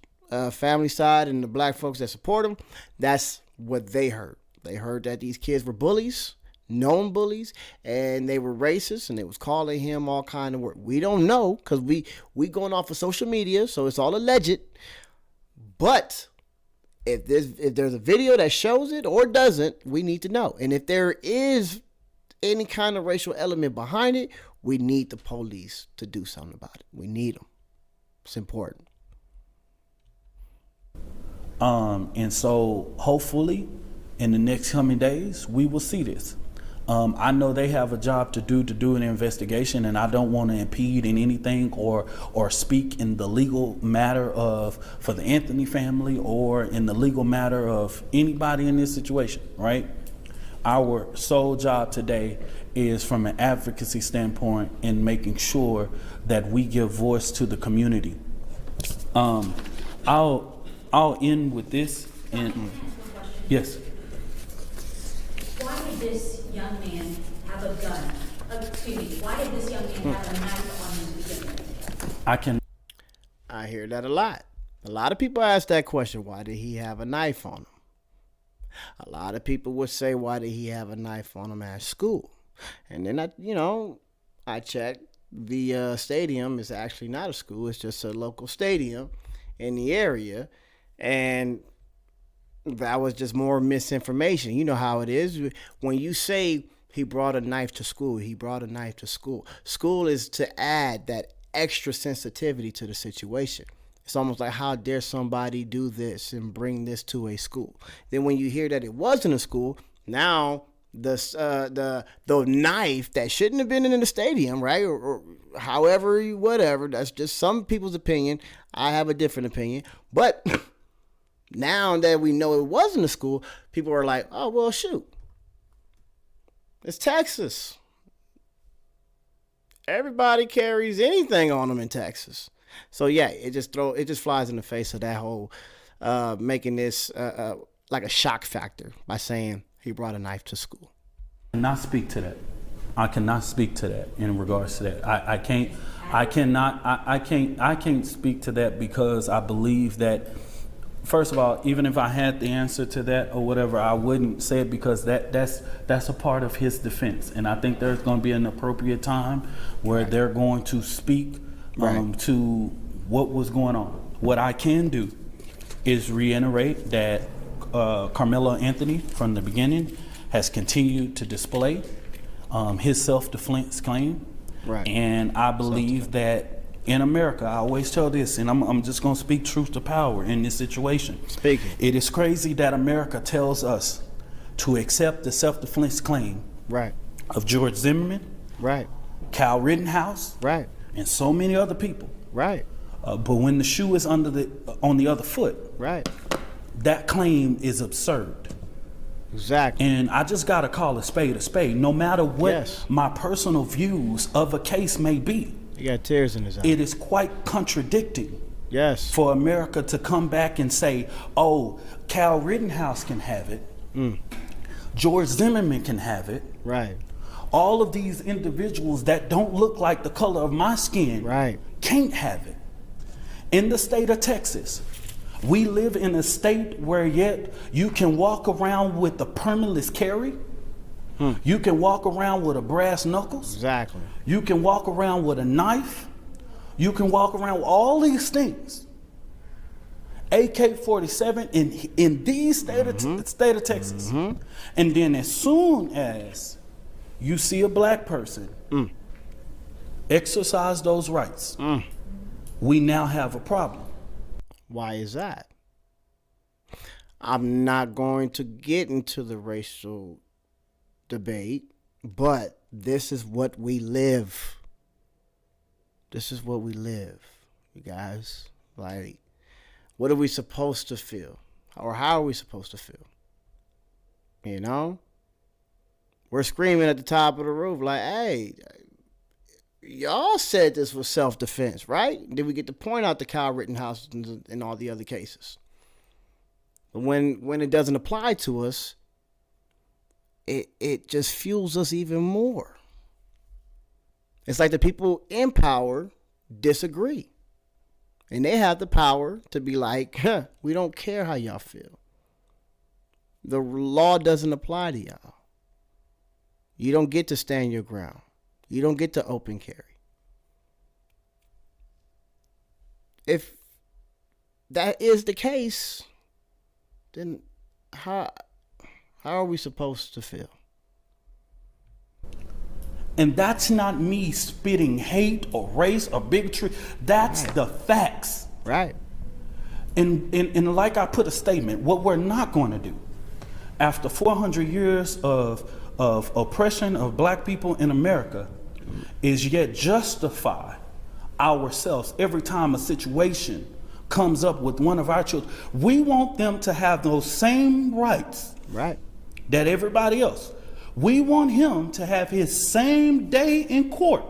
family side and the black folks that support him, that's what they heard. They heard that these kids were bullies, known bullies, and they were racist, and they was calling him all kind of work. We don't know, because we going off of social media, so it's all alleged. But if there's a video that shows it or doesn't, we need to know. And if there is any kind of racial element behind it, we need the police to do something about it. We need them. It's important. And so hopefully in the next coming days, we will see this. I know they have a job to do an investigation, and I don't want to impede in anything or speak in the legal matter for the Anthony family or in the legal matter of anybody in this situation, right? Our sole job today is from an advocacy standpoint in making sure that we give voice to the community. I'll end with this. And yes. Why did this young man have a gun? Excuse me. Why did this young man have a knife on him to begin with? I hear that a lot. A lot of people ask that question. Why did he have a knife on him? A lot of people would say, why did he have a knife on him at school? And then I checked. The stadium is actually not a school. It's just a local stadium in the area. And that was just more misinformation. You know how it is. When you say he brought a knife to school, he brought a knife to school. School is to add that extra sensitivity to the situation. It's almost like, how dare somebody do this and bring this to a school? Then when you hear that it wasn't a school, now the knife that shouldn't have been in the stadium, right? Or however, whatever. That's just some people's opinion. I have a different opinion. But now that we know it wasn't a school, people are like, oh, well, shoot. It's Texas. Everybody carries anything on them in Texas. So yeah, it just flies in the face of that whole making this like a shock factor by saying he brought a knife to school. I cannot speak to that. I cannot speak to that in regards to that. I can't speak to that because I believe that, first of all, even if I had the answer to that or whatever, I wouldn't say it because that's a part of his defense. And I think there's going to be an appropriate time where they're going to speak to what was going on. What I can do is reiterate that Karmelo Anthony, from the beginning, has continued to display his self-defense claim. Right. And I believe that in America, I always tell this, and I'm just going to speak truth to power in this situation. Speaking. It is crazy that America tells us to accept the self-defense claim of George Zimmerman, Kyle Rittenhouse, and so many other people. But when the shoe is on the other foot, that claim is absurd. Exactly. And I just got to call a spade, no matter what my personal views of a case may be. He got tears in his eyes. It is quite contradicting. Yes. For America to come back and say, oh, Kyle Rittenhouse can have it. George Zimmerman can have it. All of these individuals that don't look like the color of my skin can't have it. In the state of Texas, we live in a state where yet you can walk around with a permitless carry. You can walk around with a brass knuckles. Exactly. You can walk around with a knife. You can walk around with all these things. AK-47 in the state of Texas. And then as soon as you see a black person exercise those rights, we now have a problem. Why is that? I'm not going to get into the racial debate, but this is what we live. This is what we live, you guys. Like, what are we supposed to feel? Or how are we supposed to feel? You know? We're screaming at the top of the roof like, hey, y'all said this was self-defense, right? Then we get to point out the Kyle Rittenhouse and all the other cases. But when it doesn't apply to us, it just fuels us even more. It's like the people in power disagree. And they have the power to be like, we don't care how y'all feel. The law doesn't apply to y'all. You don't get to stand your ground. You don't get to open carry. If that is the case, then how are we supposed to feel? And that's not me spitting hate or race or bigotry. That's the facts. Right. And like I put a statement, what we're not going to do after 400 years of of oppression of black people in America is yet justify ourselves every time a situation comes up with one of our children. We want them to have those same rights Right. that everybody else. We want him to have his same day in court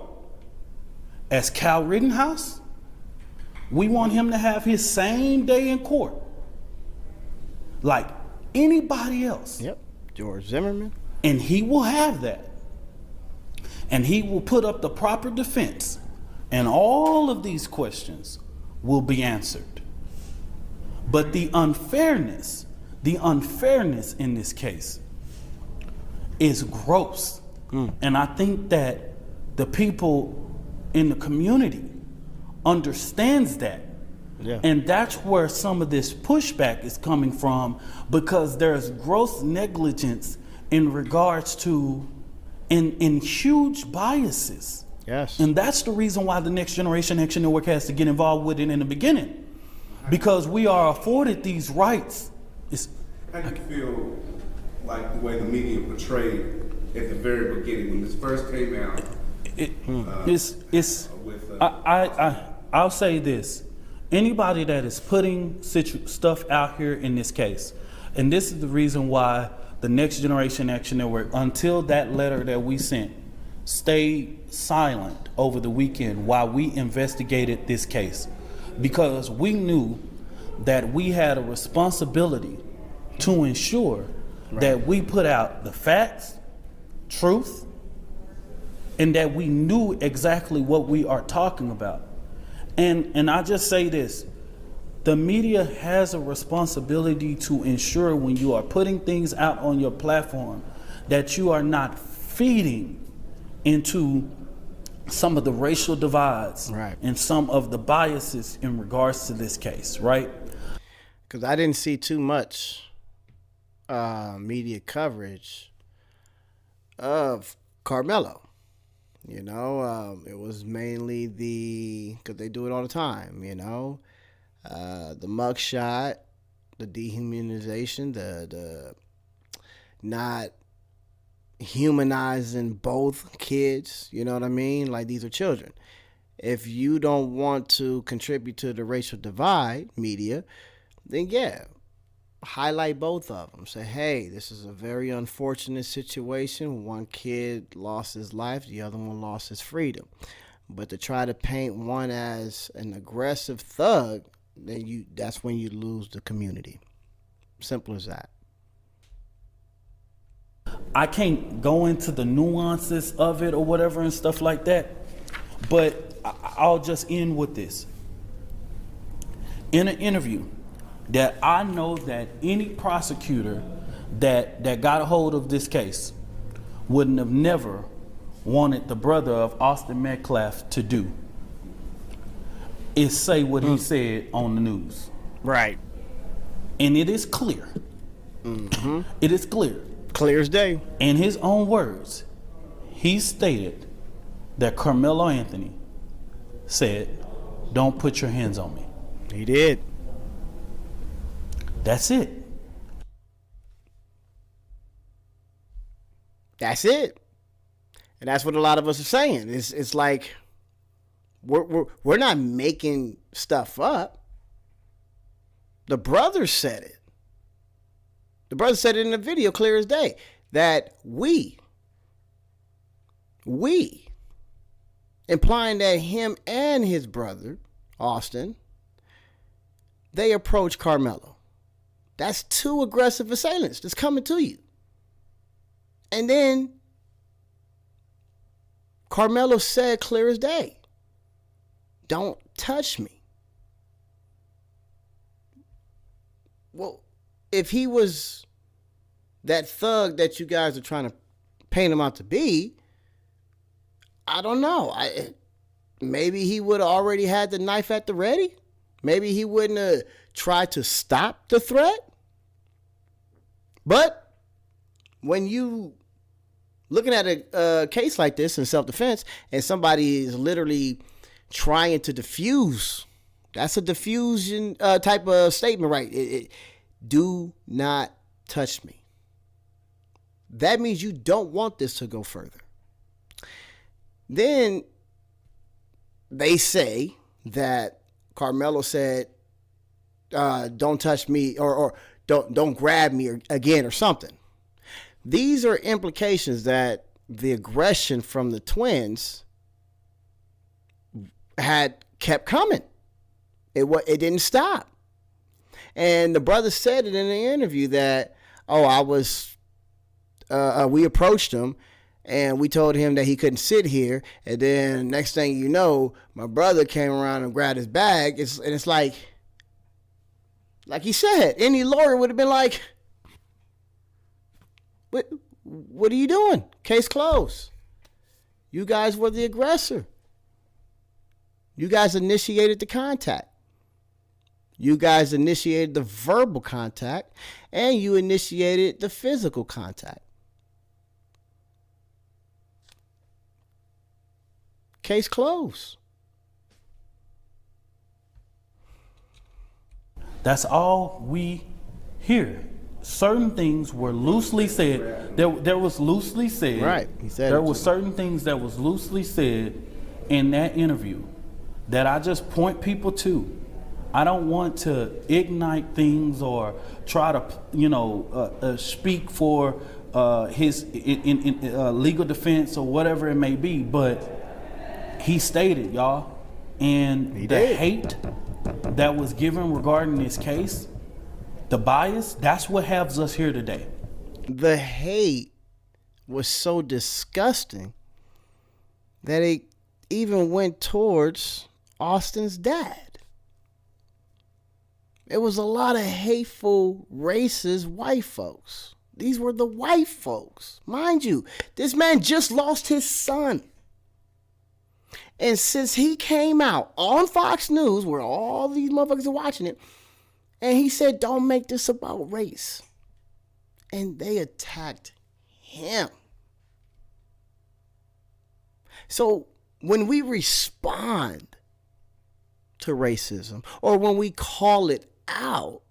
as Cal Rittenhouse. We want him to have his same day in court like anybody else. Yep. George Zimmerman. And he will have that. And he will put up the proper defense. And all of these questions will be answered. But the unfairness in this case is gross. And I think that the people in the community understands that. Yeah. And that's where some of this pushback is coming from, because there's gross negligence in regards to in huge biases. Yes. And that's the reason why the Next Generation Action Network has to get involved with it in the beginning, because we are afforded these rights. How do you feel like the way the media portrayed at the very beginning when this first came out? I'll say this. Anybody that is putting stuff out here in this case, and this is the reason why the Next Generation Action Network, until that letter that we sent, stayed silent over the weekend while we investigated this case, because we knew that we had a responsibility to ensure that we put out the facts, truth, and that we knew exactly what we are talking about. And I just say this, the media has a responsibility to ensure when you are putting things out on your platform that you are not feeding into some of the racial divides and some of the biases in regards to this case, right? Because I didn't see too much media coverage of Karmelo. You know, it was mainly because they do it all the time, you know, the mugshot, the dehumanization, the not humanizing both kids, you know what I mean? Like, these are children. If you don't want to contribute to the racial divide, media, then yeah, highlight both of them. Say, hey, this is a very unfortunate situation. One kid lost his life, the other one lost his freedom. But to try to paint one as an aggressive thug, then that's when you lose the community. Simple as that. I can't go into the nuances of it or whatever and stuff like that, but I'll just end with this. In an interview that I know that any prosecutor that got a hold of this case wouldn't have never wanted the brother of Austin Metcalf to do, is say what he said on the news. Right. And it is clear. Mm-hmm. It is clear. Clear as day. In his own words, he stated that Karmelo Anthony said, "Don't put your hands on me." He did. That's it. That's it. And that's what a lot of us are saying. It's like we're not making stuff up. The brother said it. The brother said it in the video, clear as day, that we, implying that him and his brother, Austin, they approached Karmelo. That's two aggressive assailants that's coming to you. And then Karmelo said clear as day, "Don't touch me." Well, if he was that thug that you guys are trying to paint him out to be, I don't know. Maybe he would have already had the knife at the ready. Maybe he wouldn't have tried to stop the threat. But when you looking at a case like this in self-defense and somebody is literally trying to diffuse, that's a diffusion type of statement, right? Do not touch me. that means you don't want this to go further. Then they say that Karmelo said, don't touch me or don't grab me again or something. These are implications that the aggression from the twins had kept coming. It didn't stop. And the brother said it in the interview that, we approached him and we told him that he couldn't sit here. And then next thing you know, my brother came around and grabbed his bag. It's like he said, any lawyer would have been like, what are you doing? Case closed. You guys were the aggressor. You guys initiated the contact. You guys initiated the verbal contact, and you initiated the physical contact. Case closed. That's all we hear. Certain things were loosely said. There was loosely said. Right. He said there it was too. certain things that was loosely said in that interview that I just point people to. I don't want to ignite things or try to, speak for his legal defense or whatever it may be. But he stated, y'all, and He the did. hate that was given regarding this case, the bias, that's what has us here today. The hate was so disgusting that it even went towards Austin's dad. It was a lot of hateful, racist white folks. These were the white folks. Mind you, this man just lost his son. And since he came out on Fox News, where all these motherfuckers are watching it, and he said, don't make this about race. And they attacked him. So when we respond to racism, or when we call it out,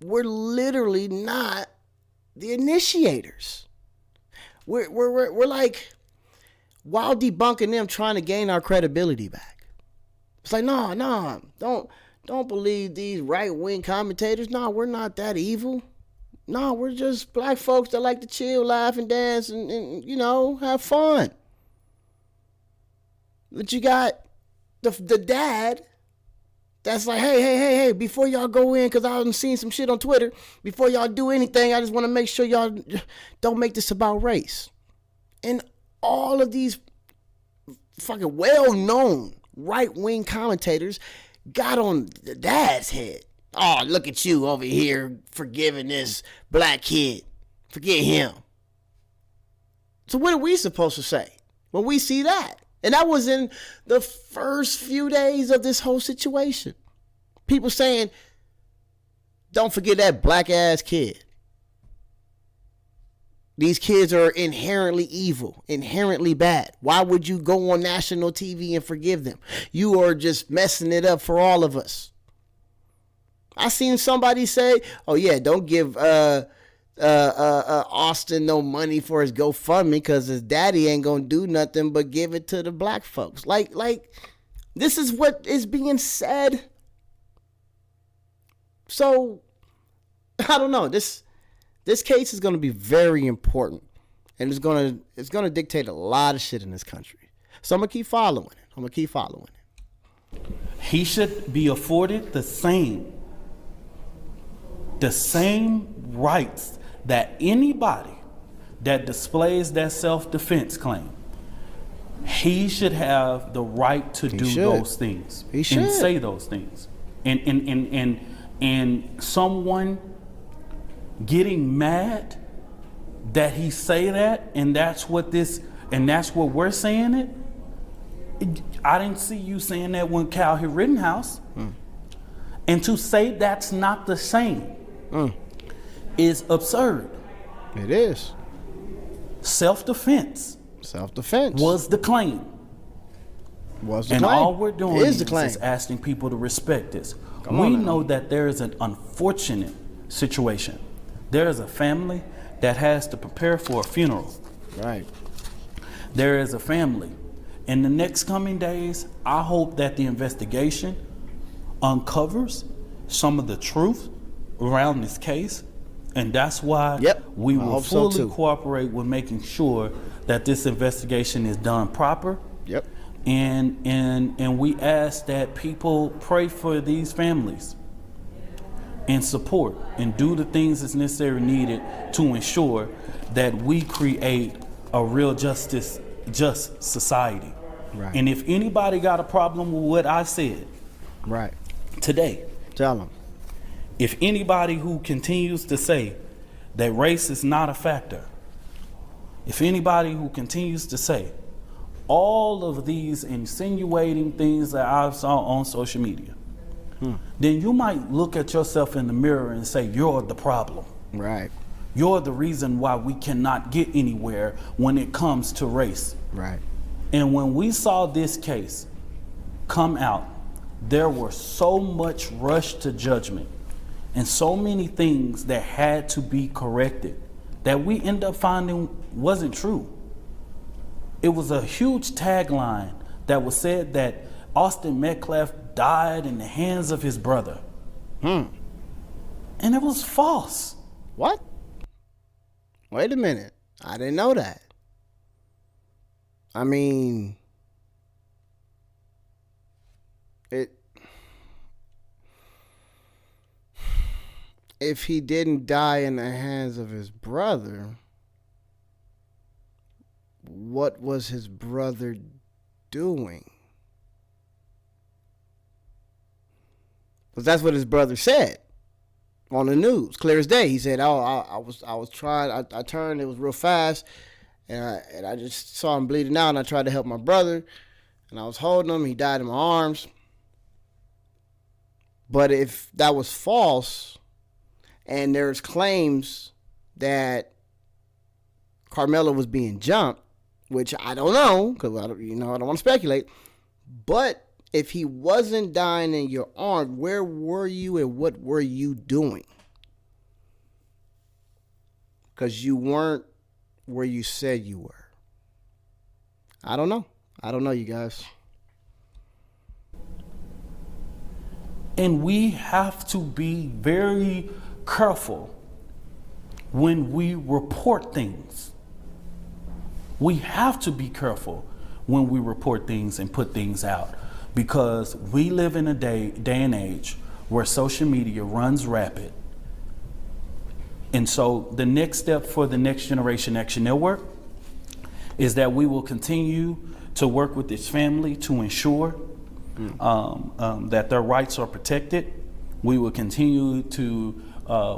we're literally not the initiators. We're like, while debunking them, trying to gain our credibility back. It's like, no, don't believe these right-wing commentators. No, we're not that evil. No, we're just black folks that like to chill, laugh, and dance, and have fun. But you got the dad that's like, hey, before y'all go in, because I've seen some shit on Twitter, before y'all do anything, I just want to make sure y'all don't make this about race. And all of these fucking well-known right-wing commentators got on the dad's head. Oh, look at you over here forgiving this black kid. Forget him. So what are we supposed to say when we see that? And that was in the first few days of this whole situation. People saying, don't forget that black ass kid. These kids are inherently evil, inherently bad. Why would you go on national TV and forgive them? You are just messing it up for all of us. I seen somebody say, oh yeah, don't give Austin no money for his GoFundMe because his daddy ain't gonna do nothing but give it to the black folks. Like this is what is being said. So I don't know. This case is gonna be very important, and it's gonna dictate a lot of shit in this country. So I'm gonna keep following it. He should be afforded the same rights that anybody that displays that self-defense claim. He should have the right to do those things. He should. And say those things. And someone getting mad that he say that, and that's what we're saying it. I didn't see you saying that when Cal hit Rittenhouse. And to say that's not the same is absurd. It is. Self-defense was the claim. And all we're doing is asking people to respect this. We know that there is an unfortunate situation. There is a family that has to prepare for a funeral. Right. There is a family. In the next coming days, I hope that the investigation uncovers some of the truth around this case. And that's why we I will hope so fully too. cooperate with making sure that this investigation is done proper. Yep. And we ask that people pray for these families and support and do the things that's necessary needed to ensure that we create a real just society. Right. And if anybody got a problem with what I said Right. today, Tell them. if anybody who continues to say that race is not a factor, if anybody who continues to say all of these insinuating things that I saw on social media, then you might look at yourself in the mirror and say, you're the problem. Right. You're the reason why we cannot get anywhere when it comes to race. Right. And when we saw this case come out, there were so much rush to judgment and so many things that had to be corrected that we end up finding wasn't true. It was a huge tagline that was said that Austin Metcalf died in the hands of his brother. And it was false. What? Wait a minute. I didn't know that. I mean, if he didn't die in the hands of his brother, what was his brother doing? Because that's what his brother said on the news, clear as day. He said, "Oh, I was trying. I turned. It was real fast, and I just saw him bleeding out, and I tried to help my brother, and I was holding him. He died in my arms." But if that was false, and there's claims that Karmelo was being jumped, which I don't know, because I don't want to speculate. But if he wasn't dying in your arm, where were you and what were you doing? Because you weren't where you said you were. I don't know. I don't know, you guys. And we have to be very careful when we report things. We have to be careful when we report things and put things out, because we live in a day and age where social media runs rapid. And so the next step for the Next Generation Action Network is that we will continue to work with this family to ensure that their rights are protected. We will continue to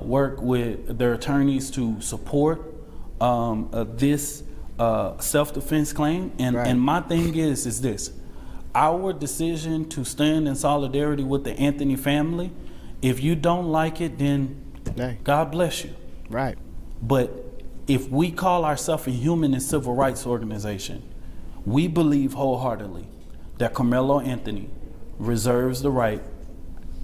work with their attorneys to support this self-defense claim. And my thing is this: our decision to stand in solidarity with the Anthony family, if you don't like it, then God bless you. Right. But if we call ourselves a human and civil rights organization, we believe wholeheartedly that Karmelo Anthony reserves the right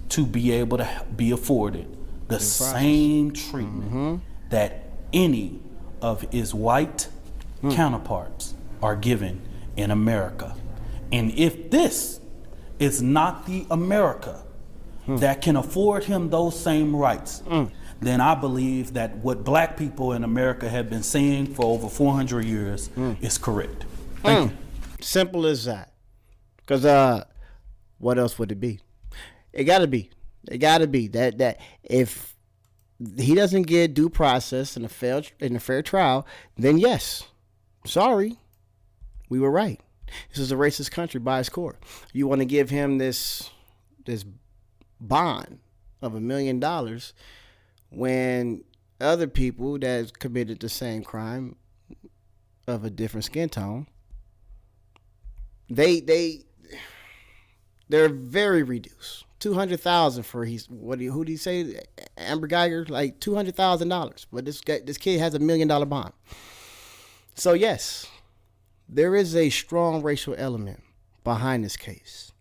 to be able to be afforded the same treatment that any of his white counterparts are given in America. And if this is not the America that can afford him those same rights, then I believe that what black people in America have been saying for over 400 years is correct. Thank you. Simple as that. Because what else would it be? It gotta be. It gotta be that if he doesn't get due process in a fair trial, then yes, sorry, we were right. This is a racist country by its core. You want to give him this bond of $1 million when other people that committed the same crime of a different skin tone, they're very reduced. $200,000 for who did he say? Amber Geiger, like $200,000. But this kid has $1 million bond. So yes, there is a strong racial element behind this case.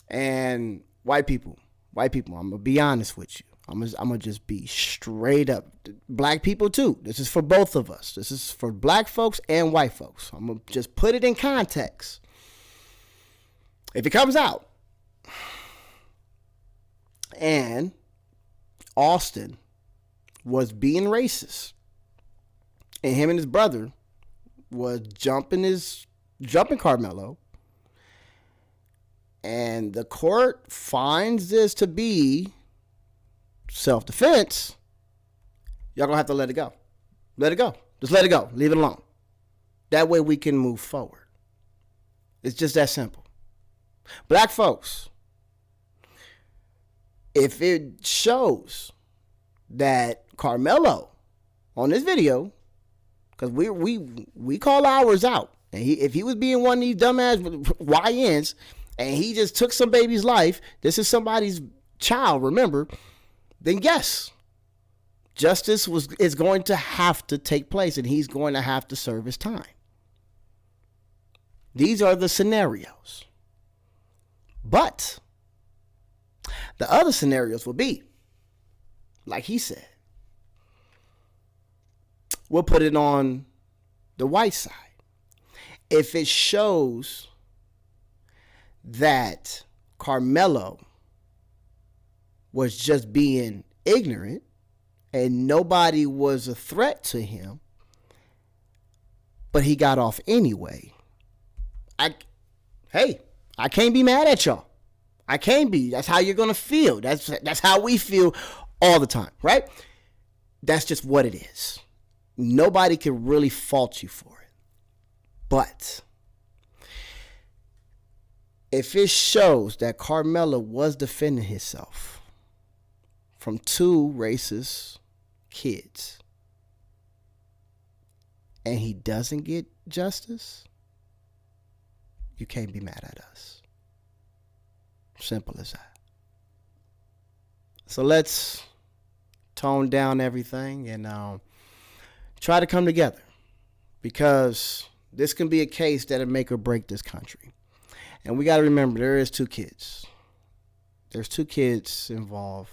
And white people, I'm gonna be honest with you. I'm gonna just be straight up. Black people too. This is for both of us. This is for black folks and white folks. I'm gonna just put it in context. If it comes out and Austin was being racist, and him and his brother was jumping Karmelo, and the court finds this to be self-defense, y'all gonna have to let it go. Let it go. Just let it go. Leave it alone. That way we can move forward. It's just that simple. Black folks, if it shows that Karmelo on this video, because we call ours out, and if he was being one of these dumbass YNs and he just took some baby's life, this is somebody's child, remember, then yes, justice is going to have to take place, and he's going to have to serve his time. These are the scenarios. But the other scenarios will be, like he said, we'll put it on the white side. If it shows that Karmelo was just being ignorant and nobody was a threat to him, but he got off anyway, I can't be mad at y'all. I can't be. That's how you're going to feel. That's how we feel all the time, right? That's just what it is. Nobody can really fault you for it. But if it shows that Karmelo was defending himself from two racist kids and he doesn't get justice, you can't be mad at us. Simple as that. So let's tone down everything and try to come together, because this can be a case that'll make or break this country. And we got to remember, there is two kids. There's two kids involved,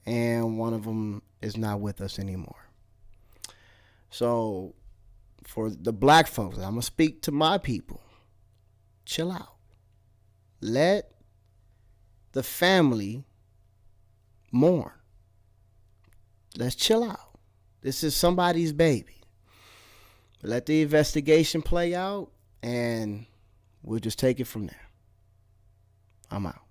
and one of them is not with us anymore. So for the black folks, I'm going to speak to my people. Chill out. Let the family mourn. Let's chill out. This is somebody's baby. Let the investigation play out, and we'll just take it from there. I'm out.